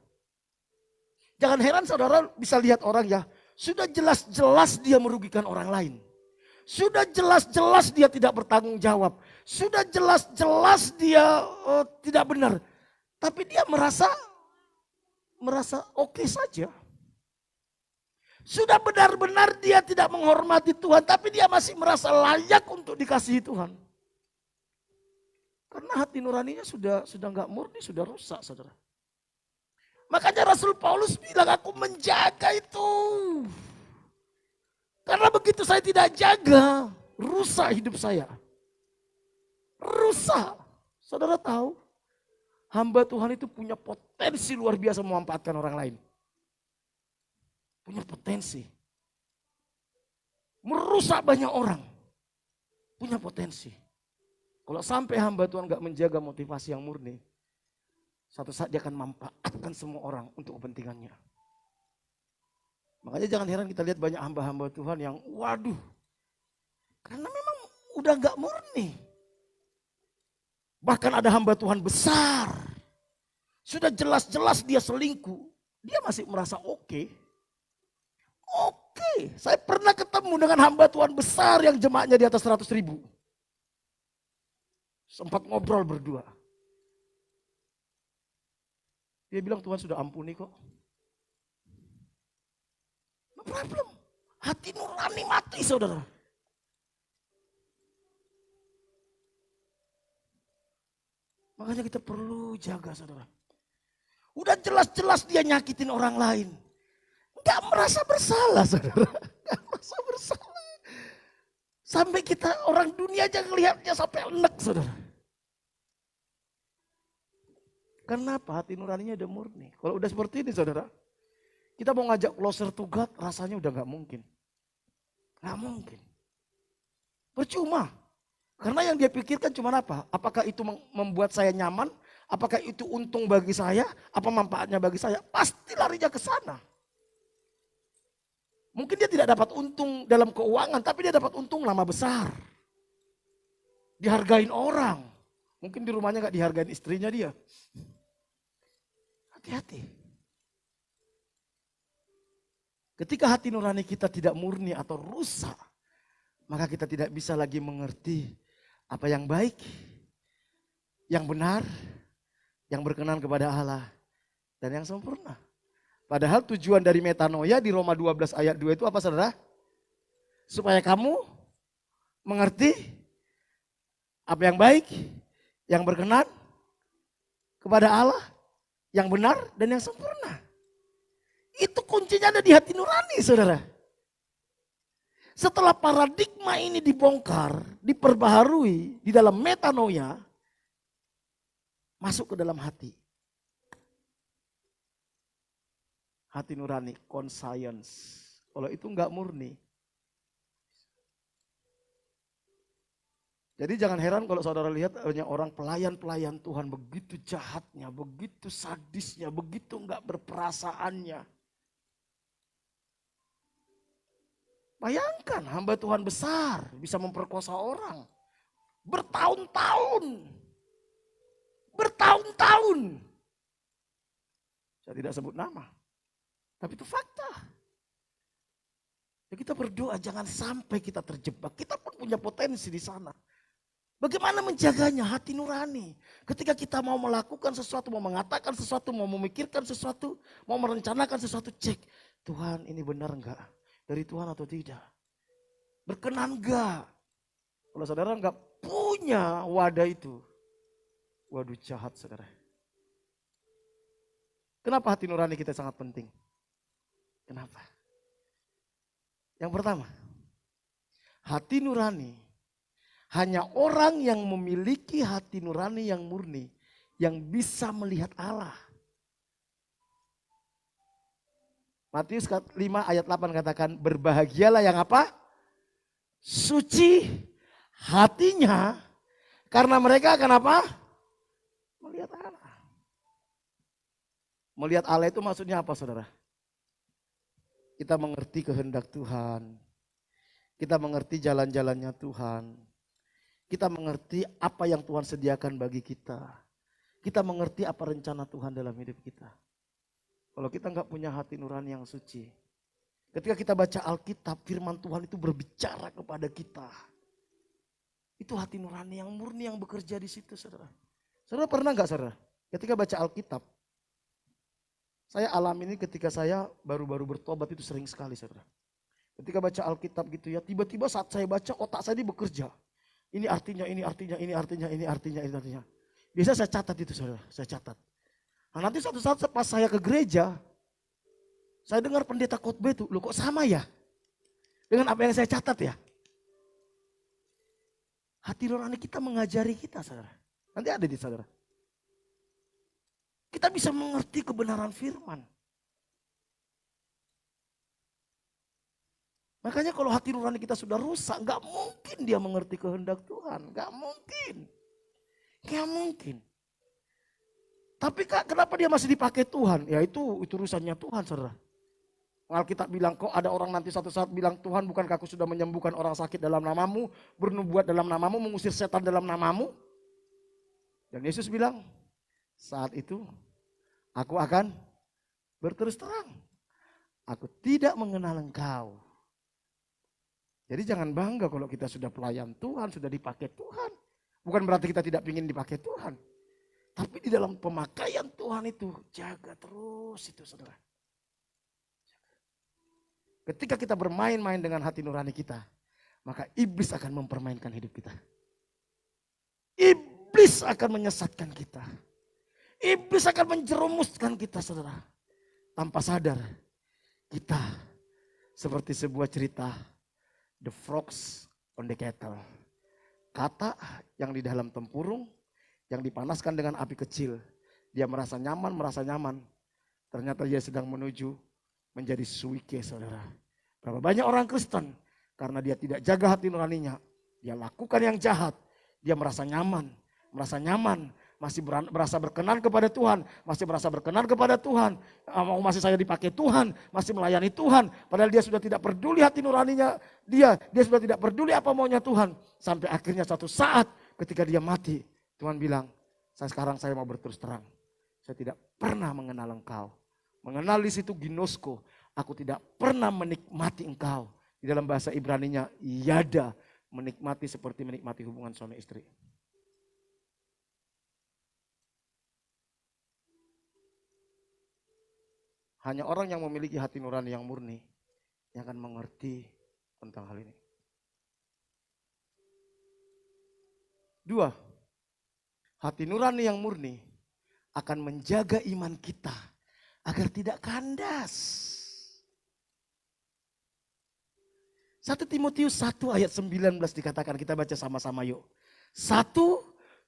Jangan heran saudara bisa lihat orang ya, sudah jelas-jelas dia merugikan orang lain. Sudah jelas-jelas dia tidak bertanggung jawab. Sudah jelas-jelas dia tidak benar. Tapi dia merasa oke saja. Sudah benar-benar dia tidak menghormati Tuhan. Tapi dia masih merasa layak untuk dikasihi Tuhan. Karena hati nuraninya sudah gak murni, sudah rusak saudara. Makanya Rasul Paulus bilang, aku menjaga itu. Karena begitu saya tidak jaga, rusak hidup saya. Rusak. Saudara tahu, hamba Tuhan itu punya potensi luar biasa memanfaatkan orang lain. Punya potensi. Merusak banyak orang. Punya potensi. Kalau sampai hamba Tuhan gak menjaga motivasi yang murni, suatu saat dia akan memanfaatkan semua orang untuk kepentingannya. Makanya jangan heran kita lihat banyak hamba-hamba Tuhan yang waduh. Karena memang udah gak murni. Bahkan ada hamba Tuhan besar. Sudah jelas-jelas dia selingkuh. Dia masih merasa oke. Oke. Saya pernah ketemu dengan hamba Tuhan besar yang jemaatnya di atas 100.000. Sempat ngobrol berdua. Dia bilang Tuhan sudah ampuni kok. No problem. Hati nurani mati saudara. Makanya kita perlu jaga saudara. Udah jelas-jelas dia nyakitin orang lain. Gak merasa bersalah saudara. Gak merasa bersalah. Sampai kita orang dunia aja ngelihatnya sampai enek saudara. Karena apa? Hati nuraninya udah murni. Kalau udah seperti ini saudara. Kita mau ngajak closer to God rasanya udah gak mungkin. Gak mungkin. Percuma. Karena yang dia pikirkan cuma apa? Apakah itu membuat saya nyaman? Apakah itu untung bagi saya? Apa manfaatnya bagi saya? Pasti larinya ke sana. Mungkin dia tidak dapat untung dalam keuangan, tapi dia dapat untung nama besar. Dihargain orang. Mungkin di rumahnya gak dihargain istrinya dia. Hati-hati. Ketika hati nurani kita tidak murni atau rusak, maka kita tidak bisa lagi mengerti apa yang baik, yang benar, yang berkenan kepada Allah, dan yang sempurna. Padahal tujuan dari metanoia di Roma 12 ayat 2 itu apa saudara? Supaya kamu mengerti apa yang baik, yang berkenan kepada Allah, yang benar dan yang sempurna. Itu kuncinya ada di hati nurani saudara. Setelah paradigma ini dibongkar, diperbaharui di dalam metanoia, masuk ke dalam hati. Hati nurani, conscience. Kalau itu enggak murni. Jadi jangan heran kalau saudara lihat banyak orang pelayan-pelayan Tuhan begitu jahatnya, begitu sadisnya, begitu enggak berperasaannya. Bayangkan hamba Tuhan besar bisa memperkosa orang. Bertahun-tahun. Bertahun-tahun. Saya tidak sebut nama. Tapi itu fakta. Ya kita berdoa jangan sampai kita terjebak. Kita pun punya potensi di sana. Bagaimana menjaganya hati nurani. Ketika kita mau melakukan sesuatu, mau mengatakan sesuatu, mau memikirkan sesuatu, mau merencanakan sesuatu, cek. Tuhan ini benar enggak? Dari Tuhan atau tidak? Berkenan enggak? Kalau saudara enggak punya wadah itu. Waduh jahat saudara. Kenapa hati nurani kita sangat penting? Kenapa? Yang pertama, hati nurani hanya orang yang memiliki hati nurani yang murni yang bisa melihat Allah. Matius 5 ayat 8 katakan berbahagialah yang apa? Suci hatinya karena mereka akan apa? Melihat Allah. Melihat Allah itu maksudnya apa saudara? Kita mengerti kehendak Tuhan. Kita mengerti jalan-jalannya Tuhan. Kita mengerti apa yang Tuhan sediakan bagi kita. Kita mengerti apa rencana Tuhan dalam hidup kita. Kalau kita nggak punya hati nurani yang suci. Ketika kita baca Alkitab, firman Tuhan itu berbicara kepada kita. Itu hati nurani yang murni yang bekerja di situ saudara. Saudara pernah nggak saudara? Ketika baca Alkitab. Saya alami ini ketika saya baru-baru bertobat itu sering sekali saudara. Ketika baca Alkitab gitu ya, tiba-tiba saat saya baca otak saya ini bekerja. Ini artinya, ini artinya, ini artinya, ini artinya, ini artinya. Biasa saya catat itu saudara, saya catat. Nah nanti suatu saat pas saya ke gereja, saya dengar pendeta khotbah itu, loh kok sama ya? Dengan apa yang saya catat ya? Hati nurani kita mengajari kita saudara. Nanti ada di saudara. Kita bisa mengerti kebenaran firman. Makanya kalau hati nurani kita sudah rusak, gak mungkin dia mengerti kehendak Tuhan. Gak mungkin. Gak mungkin. Tapi kak, kenapa dia masih dipakai Tuhan? Ya itu urusannya Tuhan saudara. Alkitab bilang kok ada orang nanti satu saat bilang Tuhan bukankah aku sudah menyembuhkan orang sakit dalam namamu, bernubuat dalam namamu, mengusir setan dalam namamu. Dan Yesus bilang saat itu aku akan berterus terang. Aku tidak mengenal engkau. Jadi jangan bangga kalau kita sudah pelayan Tuhan, sudah dipakai Tuhan. Bukan berarti kita tidak ingin dipakai Tuhan. Tapi di dalam pemakaian Tuhan itu jaga terus itu saudara. Ketika kita bermain-main dengan hati nurani kita, maka iblis akan mempermainkan hidup kita. Iblis akan menyesatkan kita. Iblis akan menjerumuskan kita saudara. Tanpa sadar kita seperti sebuah cerita The Frogs on the Kettle. Kata yang di dalam tempurung yang dipanaskan dengan api kecil. Dia merasa nyaman. Ternyata dia sedang menuju menjadi suike saudara. Berapa banyak orang Kristen karena dia tidak jaga hati nuraninya. Dia lakukan yang jahat. Dia merasa nyaman. Masih merasa berkenan kepada Tuhan. Masih merasa berkenan kepada Tuhan. Masih saya dipakai Tuhan. Masih melayani Tuhan. Padahal dia sudah tidak peduli hati nuraninya. Dia sudah tidak peduli apa maunya Tuhan. Sampai akhirnya suatu saat ketika dia mati. Tuhan bilang, sekarang saya mau berterus terang. Saya tidak pernah mengenal engkau. Mengenal di situ ginosko. Aku tidak pernah menikmati engkau. Di dalam bahasa Ibraninya, yada. Menikmati seperti menikmati hubungan suami istri. Hanya orang yang memiliki hati nurani yang murni yang akan mengerti tentang hal ini. 2. Hati nurani yang murni akan menjaga iman kita agar tidak kandas. 1 Timotius 1 ayat 19 dikatakan, kita baca sama-sama yuk. 1,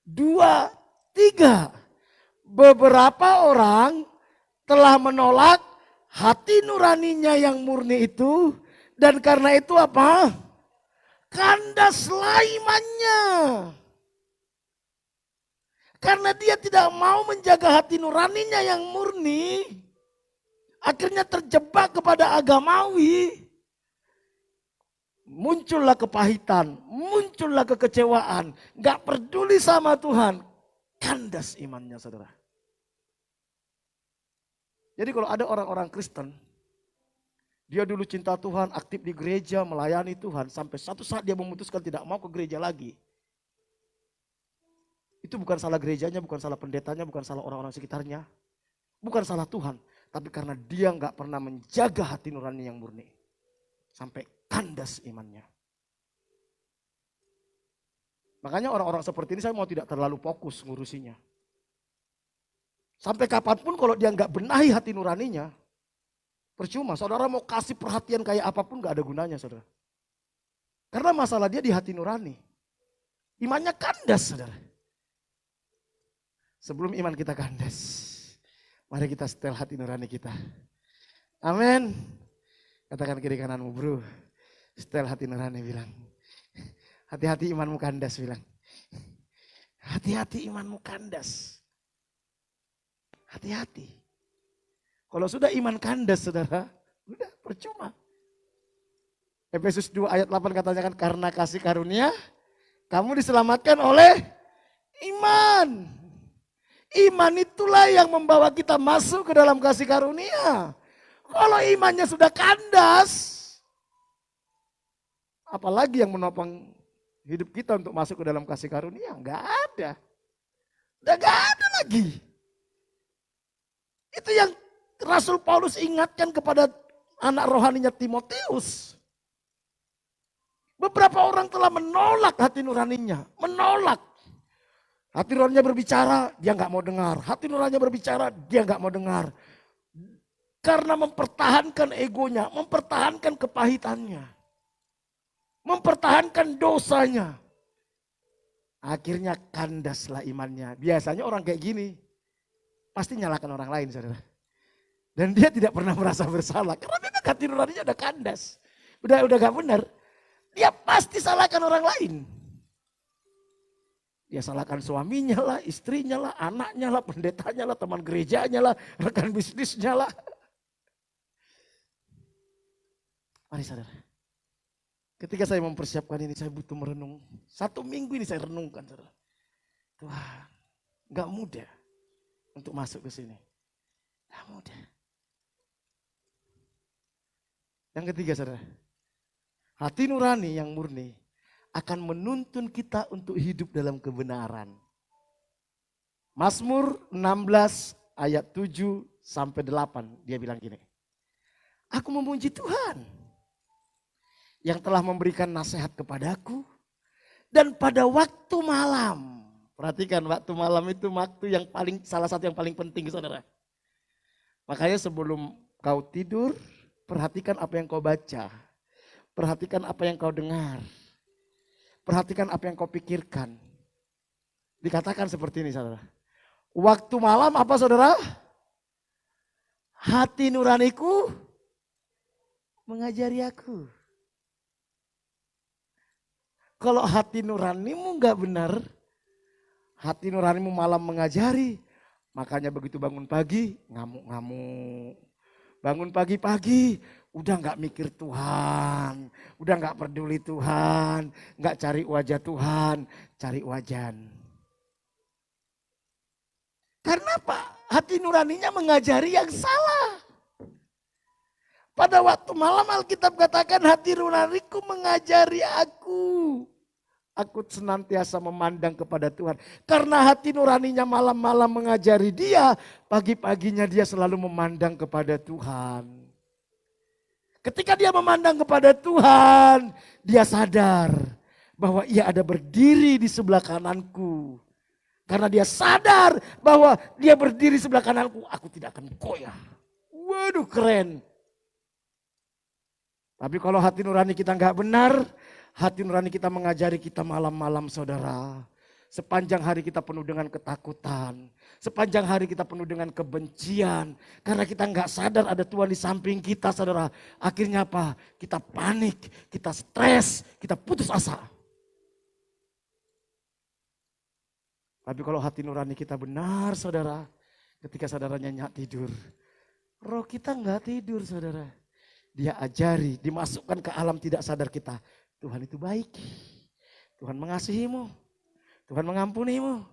2, 3. Beberapa orang telah menolak hati nuraninya yang murni itu. Dan karena itu apa? Kandaslah imannya. Karena dia tidak mau menjaga hati nuraninya yang murni. Akhirnya terjebak kepada agamawi. muncullah kepahitan, muncullah kekecewaan, gak peduli sama Tuhan, kandas imannya saudara. Jadi kalau ada orang-orang Kristen, dia dulu cinta Tuhan, aktif di gereja, melayani Tuhan, sampai satu saat dia memutuskan tidak mau ke gereja lagi. Itu bukan salah gerejanya, bukan salah pendetanya, bukan salah orang-orang sekitarnya, bukan salah Tuhan, tapi karena dia gak pernah menjaga hati nurani yang murni. Sampai kandas imannya. Makanya orang-orang seperti ini saya mau tidak terlalu fokus ngurusinya. Sampai kapanpun kalau dia nggak benahi hati nuraninya, percuma. Saudara mau kasih perhatian kayak apapun nggak ada gunanya saudara. Karena masalah dia di hati nurani. Imannya kandas saudara. Sebelum iman kita kandas, mari kita setel hati nurani kita. Amin. Katakan kiri kananmu, bro. Setel hati nurani, bilang. Hati-hati imanmu kandas, bilang. Hati-hati imanmu kandas. Hati-hati. Kalau sudah iman kandas saudara, udah percuma. Efesus 2 ayat 8 katanya kan, karena kasih karunia kamu diselamatkan oleh iman. Iman itulah yang membawa kita masuk ke dalam kasih karunia. Kalau imannya sudah kandas, apalagi yang menopang hidup kita untuk masuk ke dalam kasih karunia? Enggak ada. Udah enggak ada lagi. Itu yang Rasul Paulus ingatkan kepada anak rohaninya Timotius. Beberapa orang telah menolak hati nuraninya, menolak. Hati nuraninya berbicara, dia nggak mau dengar. Hati nuraninya berbicara, dia nggak mau dengar. Karena mempertahankan egonya, mempertahankan kepahitannya, mempertahankan dosanya. Akhirnya kandaslah imannya. Biasanya orang kayak gini pasti nyalakan orang lain saudara. Dan dia tidak pernah merasa bersalah. Karena memang hati nuraninya udah kandas. Udah gak benar. Dia pasti salahkan orang lain. Dia salahkan suaminya lah, istrinya lah, anaknya lah, pendetanya lah, teman gerejanya lah, rekan bisnisnya lah. Mari saudara. Ketika saya mempersiapkan ini saya butuh merenung. 1 minggu ini saya renungkan saudara. Tuhan, gak mudah untuk masuk ke sini. Gak mudah. Yang ketiga saudara, hati nurani yang murni akan menuntun kita untuk hidup dalam kebenaran. Mazmur 16 ayat 7 sampai 8 dia bilang gini. Aku memuji Tuhan yang telah memberikan nasihat kepadaku dan pada waktu malam. Perhatikan waktu malam itu waktu yang salah satu yang paling penting saudara. Makanya sebelum kau tidur, perhatikan apa yang kau baca. Perhatikan apa yang kau dengar. Perhatikan apa yang kau pikirkan. Dikatakan seperti ini saudara. Waktu malam apa saudara? Hati nuraniku mengajari aku. Kalau hati nuranimu gak benar, hati nuranimu malam mengajari, makanya begitu bangun pagi ngamuk-ngamuk. Bangun pagi-pagi udah gak mikir Tuhan, udah gak peduli Tuhan, gak cari wajah Tuhan, cari wajan. Karena apa? Hati nuraninya mengajari yang salah. Pada waktu malam Alkitab katakan hati nuraniku mengajari aku. Aku senantiasa memandang kepada Tuhan. Karena hati nuraninya malam-malam mengajari dia, pagi-paginya dia selalu memandang kepada Tuhan. Ketika dia memandang kepada Tuhan, dia sadar bahwa ia ada berdiri di sebelah kananku. Karena dia sadar bahwa dia berdiri sebelah kananku, aku tidak akan goyah. Waduh keren. Tapi kalau hati nurani kita nggak benar, hati nurani kita mengajari kita malam-malam saudara. Sepanjang hari kita penuh dengan ketakutan. Sepanjang hari kita penuh dengan kebencian. Karena kita nggak sadar ada Tuhan di samping kita saudara. Akhirnya apa? Kita panik, kita stres, kita putus asa. Tapi kalau hati nurani kita benar saudara. Ketika saudara nyenyak tidur. Roh kita nggak tidur saudara. dia ajari, dimasukkan ke alam tidak sadar kita. Tuhan itu baik, Tuhan mengasihimu, Tuhan mengampunimu,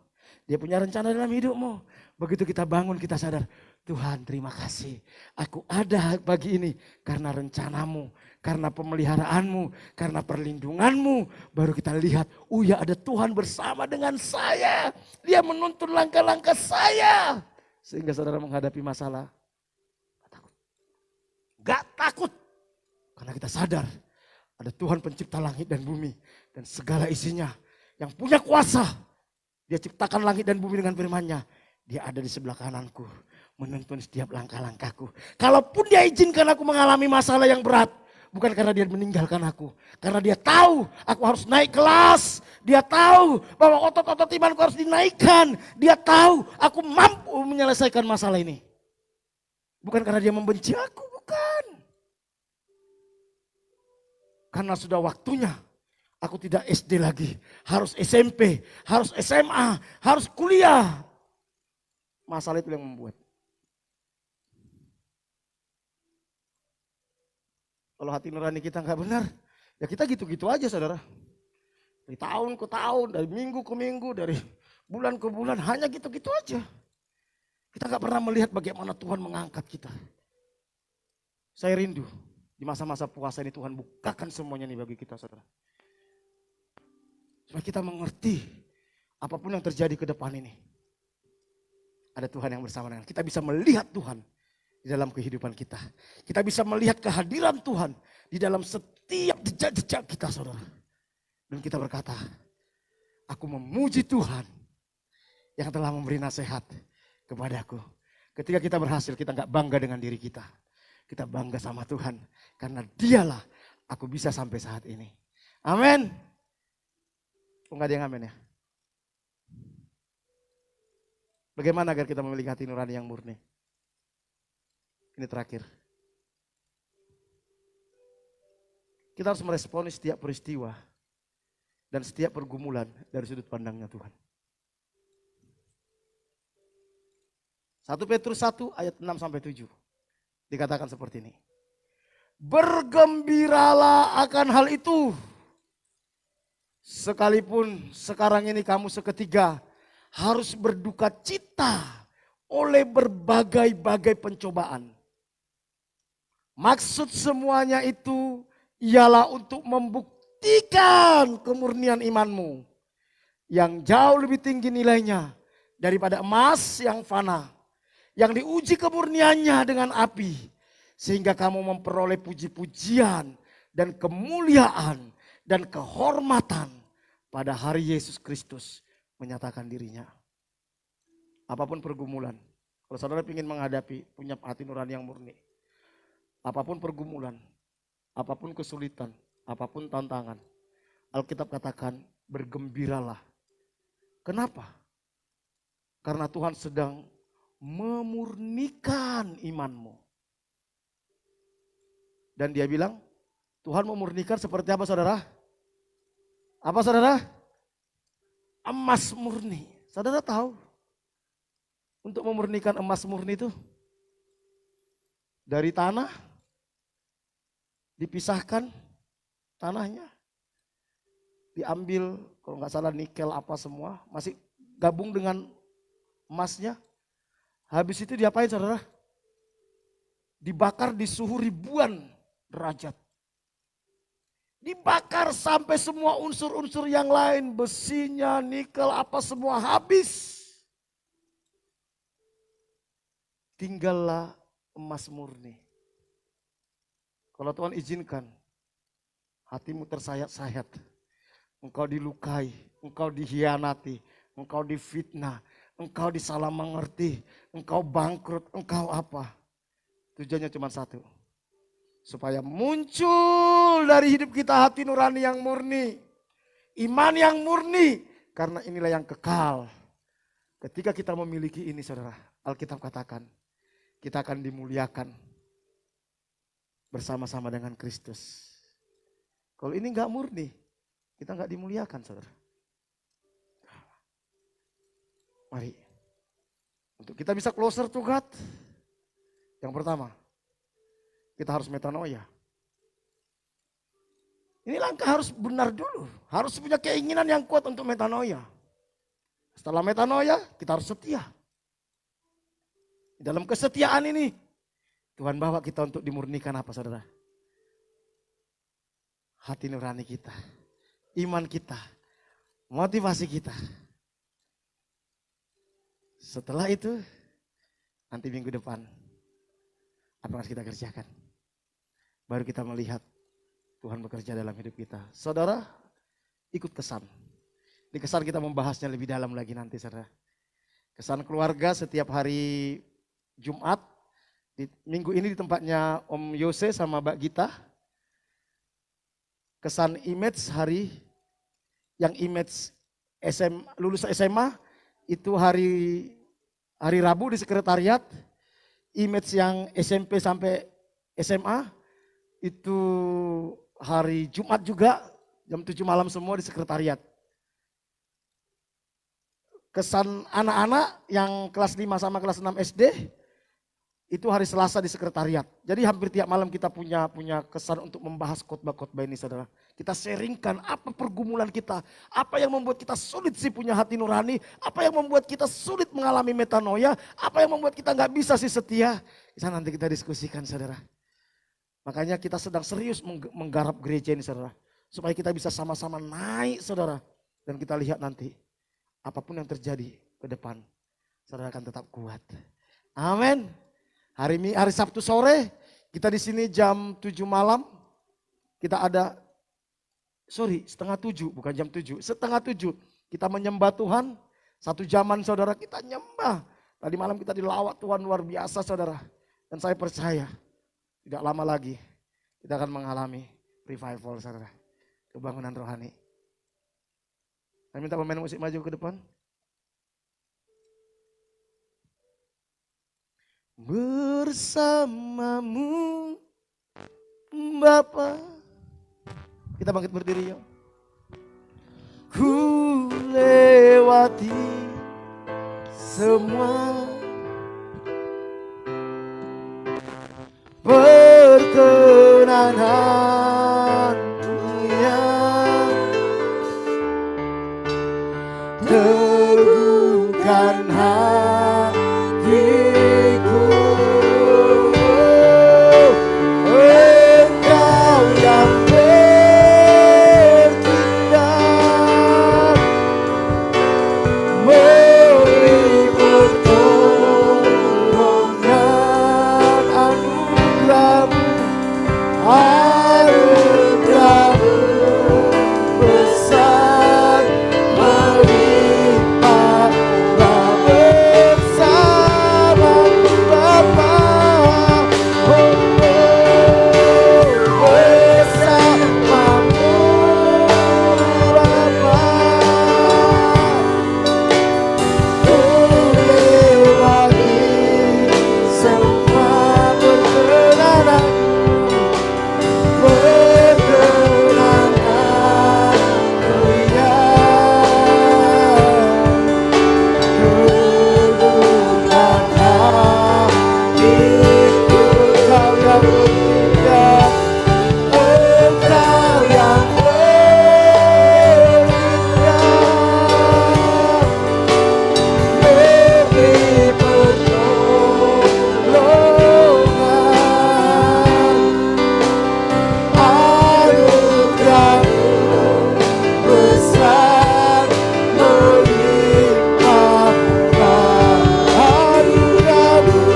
dia punya rencana dalam hidupmu. Begitu kita bangun kita sadar, Tuhan terima kasih, aku ada pagi ini karena rencanamu, karena pemeliharaanmu, karena perlindunganmu. Baru kita lihat, oh ya ada Tuhan bersama dengan saya, dia menuntun langkah-langkah saya. Sehingga saudara menghadapi masalah, gak takut. Karena kita sadar ada Tuhan pencipta langit dan bumi dan segala isinya yang punya kuasa. Dia ciptakan langit dan bumi dengan firman-Nya. Dia ada di sebelah kananku menuntun setiap langkah-langkahku. Kalaupun dia izinkan aku mengalami masalah yang berat, bukan karena dia meninggalkan aku. Karena dia tahu aku harus naik kelas. Dia tahu bahwa otot-otot imanku harus dinaikkan. Dia tahu aku mampu menyelesaikan masalah ini. Bukan karena dia membenci aku, bukan. Karena sudah waktunya aku tidak SD lagi. Harus SMP, harus SMA, harus kuliah. Masalah itu yang membuat. Kalau hati nurani kita nggak benar, ya kita gitu-gitu aja saudara. Dari tahun ke tahun, dari minggu ke minggu, dari bulan ke bulan, hanya gitu-gitu aja. Kita nggak pernah melihat bagaimana Tuhan mengangkat kita. Saya rindu di masa-masa puasa ini Tuhan bukakan semuanya nih bagi kita saudara. Supaya kita mengerti apapun yang terjadi ke depan ini. Ada Tuhan yang bersama dengan kita, bisa melihat Tuhan di dalam kehidupan kita. Kita bisa melihat kehadiran Tuhan di dalam setiap jejak-jejak kita saudara. Dan kita berkata, aku memuji Tuhan yang telah memberi nasihat kepadaku. Ketika kita berhasil, kita nggak bangga dengan diri kita. Kita bangga sama Tuhan. Karena dialah aku bisa sampai saat ini. Amin. Enggak ada yang amin ya. Bagaimana agar kita memiliki hati nurani yang murni? Ini terakhir. Kita harus meresponi setiap peristiwa dan setiap pergumulan dari sudut pandangnya Tuhan. 1 Petrus 1 ayat 6-7. Dikatakan seperti ini. Bergembiralah akan hal itu. Sekalipun sekarang ini kamu seketika harus berduka cita oleh berbagai-bagai pencobaan. Maksud semuanya itu ialah untuk membuktikan kemurnian imanmu yang jauh lebih tinggi nilainya daripada emas yang fana, yang diuji kemurniannya dengan api, sehingga kamu memperoleh puji-pujian dan kemuliaan dan kehormatan pada hari Yesus Kristus menyatakan dirinya. Apapun pergumulan, kalau saudara ingin menghadapi, punya hati nurani yang murni, apapun pergumulan, apapun kesulitan, apapun tantangan, Alkitab katakan bergembiralah. Kenapa? Karena Tuhan sedang memurnikan imanmu. Dan dia bilang, Tuhan memurnikan seperti apa saudara? Apa saudara? Emas murni. Saudara tahu? Untuk memurnikan emas murni itu dari tanah, dipisahkan tanahnya, diambil kalau nggak salah nikel apa semua, masih gabung dengan emasnya. Habis itu diapain saudara? Dibakar di suhu ribuan derajat. Dibakar sampai semua unsur-unsur yang lain, besinya, nikel apa semua habis. Tinggallah emas murni. Kalau Tuhan izinkan, hatimu tersayat-sayat, engkau dilukai, engkau dihianati, engkau difitnah, engkau disalah mengerti, engkau bangkrut, engkau apa? Tujuannya cuma satu. Supaya muncul dari hidup kita hati nurani yang murni. Iman yang murni. Karena inilah yang kekal. Ketika kita memiliki ini saudara, Alkitab katakan, kita akan dimuliakan bersama-sama dengan Kristus. Kalau ini enggak murni, kita enggak dimuliakan saudara. Mari, untuk kita bisa closer to God. Yang pertama, kita harus metanoia. Ini langkah harus benar dulu. Harus punya keinginan yang kuat untuk metanoia. Setelah metanoia, kita harus setia. Dalam kesetiaan ini, Tuhan bawa kita untuk dimurnikan apa saudara? Hati nurani kita, iman kita, motivasi kita. Setelah itu, nanti minggu depan, apa yang harus kita kerjakan? Baru kita melihat Tuhan bekerja dalam hidup kita. Saudara, ikut kesan. Di kesan kita membahasnya lebih dalam lagi nanti saudara. Kesan keluarga setiap hari Jumat. Di minggu ini di tempatnya Om Yose sama Mbak Gita. Kesan image hari yang image lulus SMA itu hari Rabu di sekretariat. Image yang SMP sampai SMA itu hari Jumat juga jam 7 malam semua di sekretariat. Kesan anak-anak yang kelas 5 sama kelas 6 SD itu hari Selasa di sekretariat. Jadi hampir tiap malam kita punya kesan untuk membahas khotbah-khotbah ini saudara. Kita sharingkan apa pergumulan kita, apa yang membuat kita sulit sih punya hati nurani, apa yang membuat kita sulit mengalami metanoia, apa yang membuat kita nggak bisa sih setia. Bisa nanti kita diskusikan saudara. Makanya kita sedang serius menggarap gereja ini saudara. Supaya kita bisa sama-sama naik saudara. Dan kita lihat nanti apapun yang terjadi ke depan, saudara akan tetap kuat. Amin. Hari Sabtu sore kita di sini jam 7 malam. Kita ada, setengah 7, bukan jam 7, setengah 7. Kita menyembah Tuhan. 1 jaman saudara kita nyembah. Tadi malam kita dilawat Tuhan luar biasa saudara. Dan saya percaya tidak lama lagi kita akan mengalami revival saudara. Kebangunan rohani. Saya minta pemain musik maju ke depan. Bersamamu Bapa. Kita bangkit berdiri yuk. Ku lewati semua perkenananmu yang teguhkan hatiku. Engkau yang bertindak memberi pertolongan anugerah-Mu, anugerah-Mu besar melimpah bersama-Mu Bapa. Oh, bersama-Mu Bapa. Ku lewati semua perkenananmu besar melimpah anugerah-Mu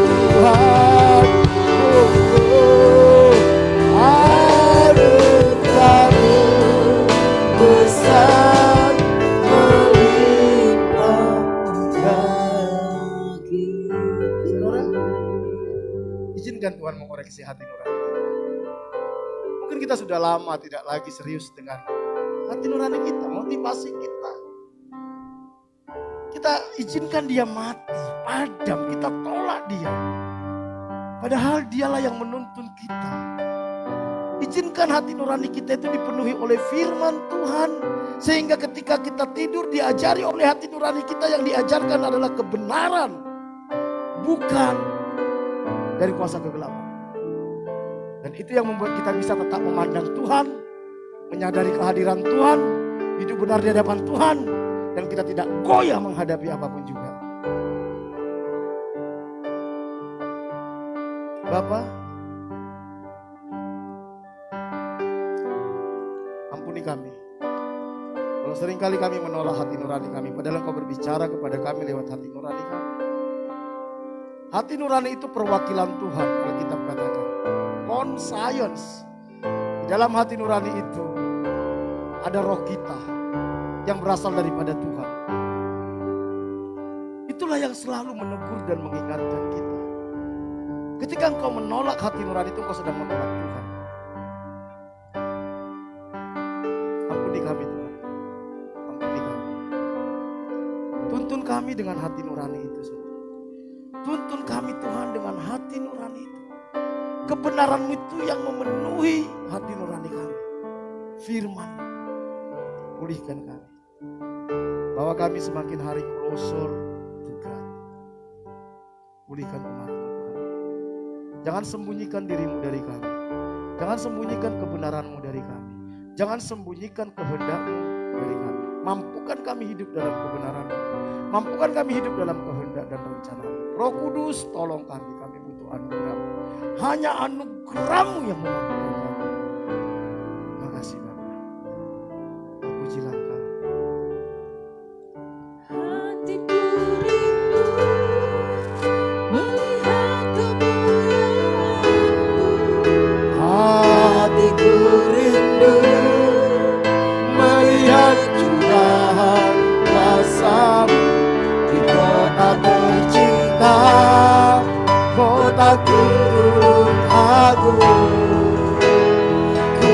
Tuhan. Anugerah-Mu besar melimpah bagi. Saudara, izinkan Tuhan mengoreksi hati nurani. Mungkin kita sudah lama tidak lagi serius dengan hati nurani kita, motivasi kita. Kita izinkan dia mati, padam, kita tolak dia. Padahal dialah yang menuntun kita. Izinkan hati nurani kita itu dipenuhi oleh firman Tuhan. Sehingga ketika kita tidur diajari oleh hati nurani kita, yang diajarkan adalah kebenaran. Bukan dari kuasa kegelapan. Dan itu yang membuat kita bisa tetap memandang Tuhan, menyadari kehadiran Tuhan, hidup benar di hadapan Tuhan, dan kita tidak goyah menghadapi apapun juga. Bapa, ampuni kami. Kalau seringkali kami menolak hati nurani kami, padahal Engkau berbicara kepada kami lewat hati nurani kami. Hati nurani itu perwakilan Tuhan, Alkitab katakan. Conscience. Di dalam hati nurani itu ada roh kita yang berasal daripada Tuhan. Itulah yang selalu menegur dan mengingatkan kita. Ketika engkau menolak hati nurani itu, engkau sedang menolak Tuhan. Ampuni kami Tuhan. Ampuni kami. Tuntun kami dengan hati nurani itu. Tuntun kami Tuhan dengan hati nurani itu. Kebenaran-Mu itu yang memenuhi hati nurani kami. Firman, pulihkan kami. Bahwa kami semakin hari closer to God. Pulihkan umat-Mu Tuhan. Jangan sembunyikan diri-Mu dari kami. Jangan sembunyikan kebenaran-Mu dari kami. Jangan sembunyikan kehendak-Mu dari kami. Mampukan kami hidup dalam kebenaran-Mu. Mampukan kami hidup dalam kehendak dan rencana-Mu. Roh Kudus, tolong kami butuh anugerah-Mu. Hanya anugerah-Mu yang memampukan kami. Terima kasih Bapa. Terpujilah Engkau. Hatiku rindu melihat kemuliaan-Mu. Hatiku rindu melihat curahan kasih-Mu di kota tercinta, kotaku turun agung. Ku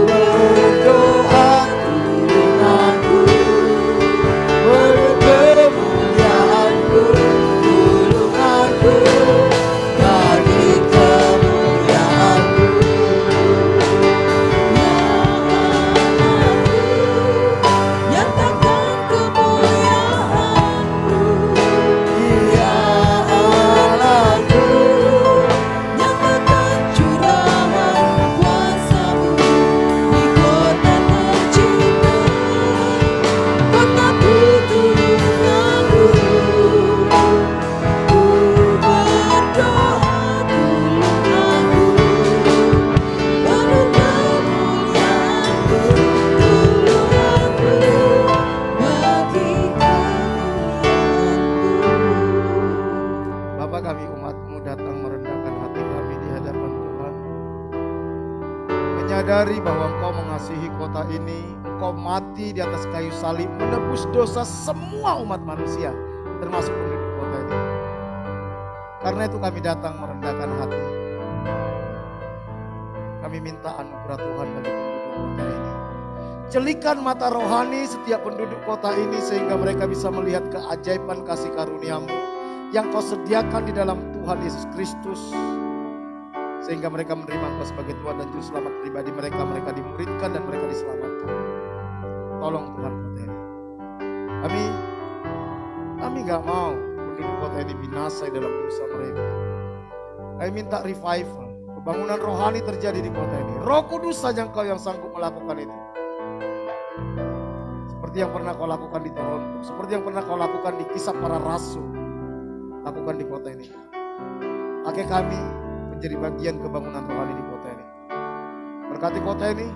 berdoa tulunganku, kemuliaan-Mu, tulunganku, bagi kemuliaan-Mu. Nyatakan kemuliaan-Mu. Ya Allahku, Nyatakan curahan kuasa-Mu di kota tercinta, kotaku tulunganku. Ku berdoa tulunganku, penuh kemuliaan-Mu, tulunganku, bagi kemuliaan-Mu. Bapa, kami umat-Mu datang merendahkan hati kami di hadapan Tuhan. Menyadari bahwa Engkau mengasihi kota ini. Engkau mati di atas kayu salib menebus dosa semua umat manusia, termasuk penduduk kota ini. Karena itu kami datang merendahkan hati. Kami minta anugerah Tuhan bagi penduduk kota ini. Jelikan mata rohani setiap penduduk kota ini sehingga mereka bisa melihat keajaiban kasih karunia-Mu yang Kau sediakan di dalam Tuhan Yesus Kristus, sehingga mereka menerima Engkau sebagai Tuhan dan Juru Selamat pribadi mereka. Mereka dimuridkan dan mereka diselamatkan. Tolong Tuhan kota ini. Kami gak mau penduduk kota ini binasa dalam dosa mereka. Kami minta revival, kebangunan rohani terjadi di kota ini. Roh Kudus saja Engkau yang sanggup melakukan itu. Seperti yang pernah Kau lakukan di Toronto, seperti yang pernah Kau lakukan di Kisah Para Rasul. Lakukan di kota ini. Pakai kami menjadi bagian kebangunan rohani di kota ini. Berkati kota ini,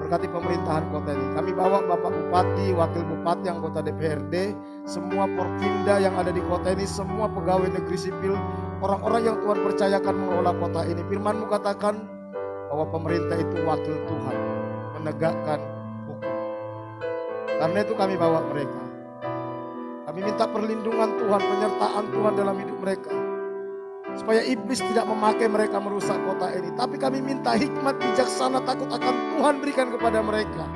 berkati pemerintahan kota ini. Kami bawa Bapak Bupati, Wakil Bupati, anggota DPRD, semua Porpimda yang ada di kota ini, semua pegawai negeri sipil, orang-orang yang Tuhan percayakan mengelola kota ini. Firman-Mu katakan bahwa pemerintah itu wakil Tuhan, menegakkan hukum. Karena itu kami bawa mereka. Kami minta perlindungan Tuhan, penyertaan Tuhan dalam hidup mereka. Supaya iblis tidak memakai mereka merusak kota ini. Tapi kami minta hikmat, bijaksana, takut akan Tuhan berikan kepada mereka.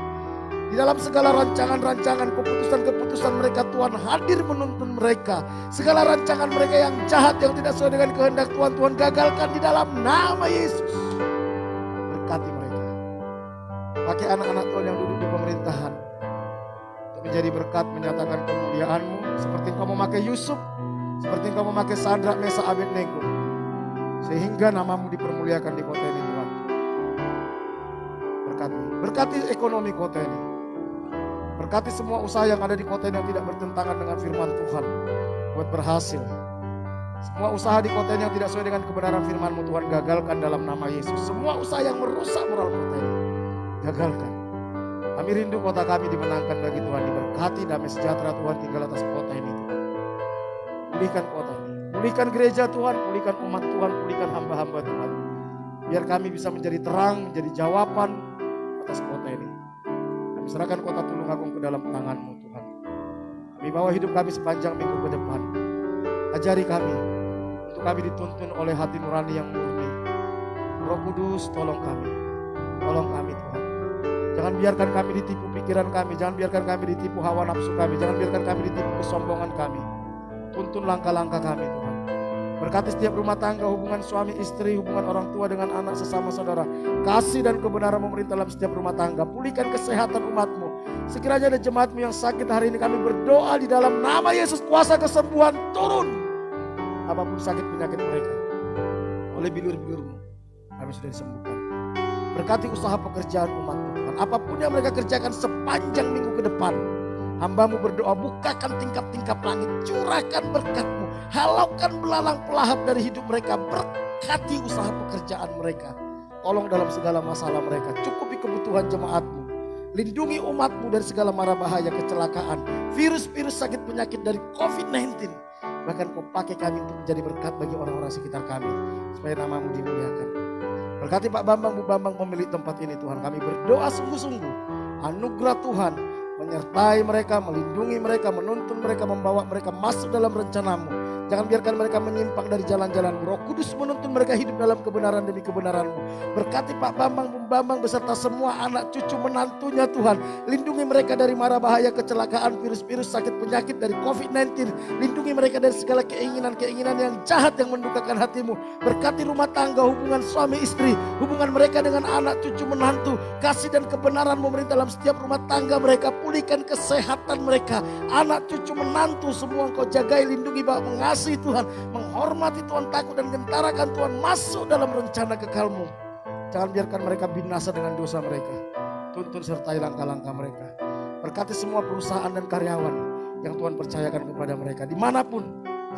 Di dalam segala rancangan-rancangan, keputusan-keputusan mereka, Tuhan hadir menuntun mereka. Segala rancangan mereka yang jahat, yang tidak sesuai dengan kehendak Tuhan, Tuhan gagalkan di dalam nama Yesus. Berkati mereka. Pakai anak-anak Tuhan yang duduk di pemerintahan menjadi berkat, menyatakan kemuliaan-Mu seperti Engkau memakai Yusuf, seperti Engkau memakai Sadrak, Mesak, Abednego, sehingga nama-Mu dipermuliakan di kota ini. berkati. Berkati ekonomi kota ini. Berkati semua usaha yang ada di kota ini yang tidak bertentangan dengan firman Tuhan. Buat berhasil. Semua usaha di kota ini yang tidak sesuai dengan kebenaran firman-Mu Tuhan, gagalkan dalam nama Yesus. Semua usaha yang merusak moral kota ini, gagalkan. Kami rindu kota kami dimenangkan bagi Tuhan, diberkati damai sejahtera Tuhan tinggal atas kota ini Tuhan. Pulihkan kota ini, pulihkan gereja Tuhan, pulihkan umat Tuhan, pulihkan hamba-hamba Tuhan. Biar kami bisa menjadi terang, menjadi jawaban atas kota ini. Kami serahkan kota Tulungagung ke dalam tangan-Mu Tuhan. Kami bawa hidup kami sepanjang minggu ke depan. Ajari kami, untuk kami dituntun oleh hati nurani yang murni. Roh Kudus tolong kami Tuhan. Jangan biarkan kami ditipu pikiran kami, jangan biarkan kami ditipu hawa nafsu kami, jangan biarkan kami ditipu kesombongan kami. Tuntun langkah-langkah kami Tuhan. Berkati setiap rumah tangga, hubungan suami istri, hubungan orang tua dengan anak sesama saudara. Kasih dan kebenaran memerintah dalam setiap rumah tangga. Pulihkan kesehatan umat-Mu. Sekiranya ada jemaat-Mu yang sakit hari ini, kami berdoa di dalam nama Yesus, kuasa kesembuhan turun. Apapun sakit penyakit mereka, oleh bilur-bilur-Mu kami sudah disembuhkan. Berkati usaha pekerjaan umat Tuhan. Apapun yang mereka kerjakan sepanjang minggu ke depan, hamba-Mu berdoa, bukakan tingkap-tingkap langit, curahkan berkat-Mu, halaukan belalang pelahap dari hidup mereka. Berkati usaha pekerjaan mereka. Tolong dalam segala masalah mereka, cukupi kebutuhan jemaat-Mu. Lindungi umat-Mu dari segala mara bahaya, kecelakaan, virus-virus sakit penyakit dari COVID-19. Bahkan Kau pakai kami untuk menjadi berkat bagi orang-orang sekitar kami, supaya nama-Mu dimuliakan. Berkati Pak Bambang, Bu Bambang pemilik tempat ini Tuhan. Kami berdoa sungguh-sungguh. Anugerah Tuhan menyertai mereka, melindungi mereka, menuntun mereka, membawa mereka masuk dalam rencana-Mu. Jangan biarkan mereka menyimpang dari jalan-jalan-Mu. Roh Kudus menuntun mereka hidup dalam kebenaran demi kebenaran-Mu. Berkati Pak Bambang, Bu Bambang beserta semua anak cucu menantunya Tuhan. Lindungi mereka dari mara bahaya, kecelakaan, virus-virus, sakit penyakit, dari COVID-19. Lindungi mereka dari segala keinginan-keinginan yang jahat yang mendukakan hati-Mu. Berkati rumah tangga, hubungan suami istri, hubungan mereka dengan anak cucu menantu. Kasih dan kebenaran memerintah dalam setiap rumah tangga mereka. Pulihkan kesehatan mereka. Anak cucu menantu semua Engkau jagai, lindungi, bawa mengasihi Tuhan, menghormati Tuhan, takut dan gentarakan Tuhan, masuk dalam rencana kekal-Mu. Jangan biarkan mereka binasa dengan dosa mereka. Tuntun sertai langkah-langkah mereka. Berkati semua perusahaan dan karyawan yang Tuhan percayakan kepada mereka. Dimanapun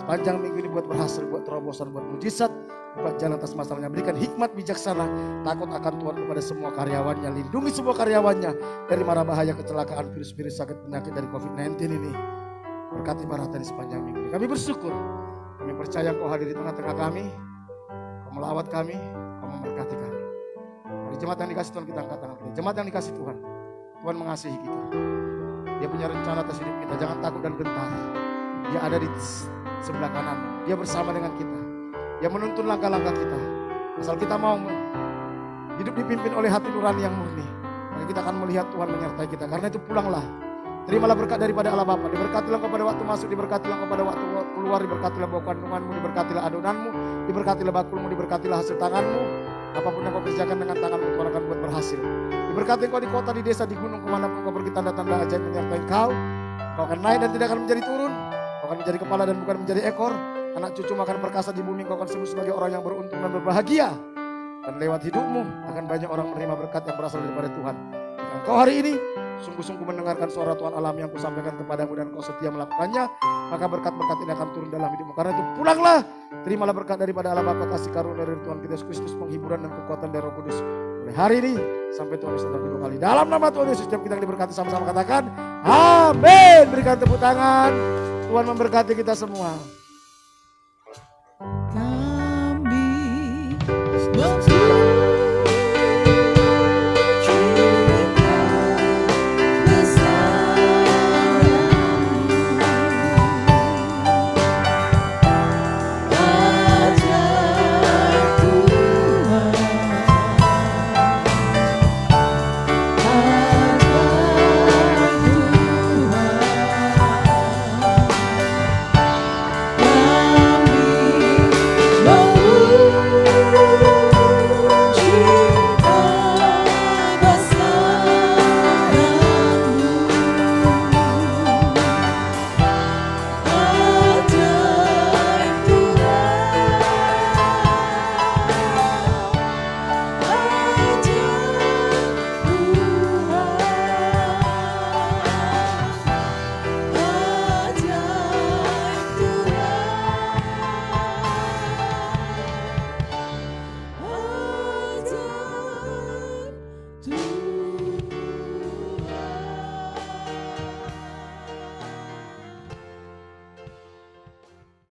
sepanjang minggu ini, buat berhasil, buat terobosan, buat mujizat, buat jalan atas masalahnya. Berikan hikmat bijaksana, takut akan Tuhan kepada semua karyawannya. Lindungi semua karyawannya dari mara bahaya, kecelakaan, virus-virus, sakit penyakit dari COVID-19 ini. Berkati Barata di sepanjang minggu ini. Kami bersyukur, kami percaya Kau hadir di tengah-tengah kami, Kau melawat kami, Kau memberkati kami. Dari jemaat yang dikasih Tuhan, kita angkat tangan kita. Jemaat yang dikasih Tuhan, Tuhan mengasihi kita. Dia punya rencana atas hidup kita. Jangan takut dan gentar. Dia ada di sebelah kanan. Dia bersama dengan kita. Dia menuntun langkah-langkah kita. Asal kita mau hidup dipimpin oleh hati nurani yang murni, maka kita akan melihat Tuhan menyertai kita. Karena itu pulanglah. Terimalah berkat daripada Allah Bapa. Diberkatilah Engkau pada waktu masuk, diberkatilah Engkau pada waktu keluar, diberkatilah bau kandunganmu, diberkatilah adonanmu, diberkatilah bakulmu, diberkatilah hasil tanganmu. Apapun yang Kau kerjakan dengan tanganmu, Tuhan akan buat berhasil. Diberkati Engkau di kota, di desa, di gunung, kemanapun Engkau pergi, tanda-tanda ajaib menyertai Engkau. Kau akan naik dan tidak akan menjadi turun. Kau akan menjadi kepala dan bukan menjadi ekor. Anak cucu makan perkasa di bumi. Kau akan sembuh sebagai orang yang beruntung dan berbahagia. Dan lewat hidupmu akan banyak orang menerima berkat yang berasal daripada Tuhan. Dan kau hari ini sungguh-sungguh mendengarkan suara Tuhan alam yang kusampaikan kepadamu dan kau setia melakukannya, maka berkat-berkat ini akan turun dalam hidupmu. Karena itu pulanglah, terimalah berkat daripada Allah Bapa, kasih karunia dari Tuhan kita Yesus Kristus, penghiburan dan kekuatan dari Roh Kudus. Mulai hari ini sampai Tuhan Yesus datang kedua kali. Dalam nama Tuhan Yesus, setiap kita yang diberkati sama-sama katakan, amin. Berikan tepuk tangan. Tuhan memberkati kita semua.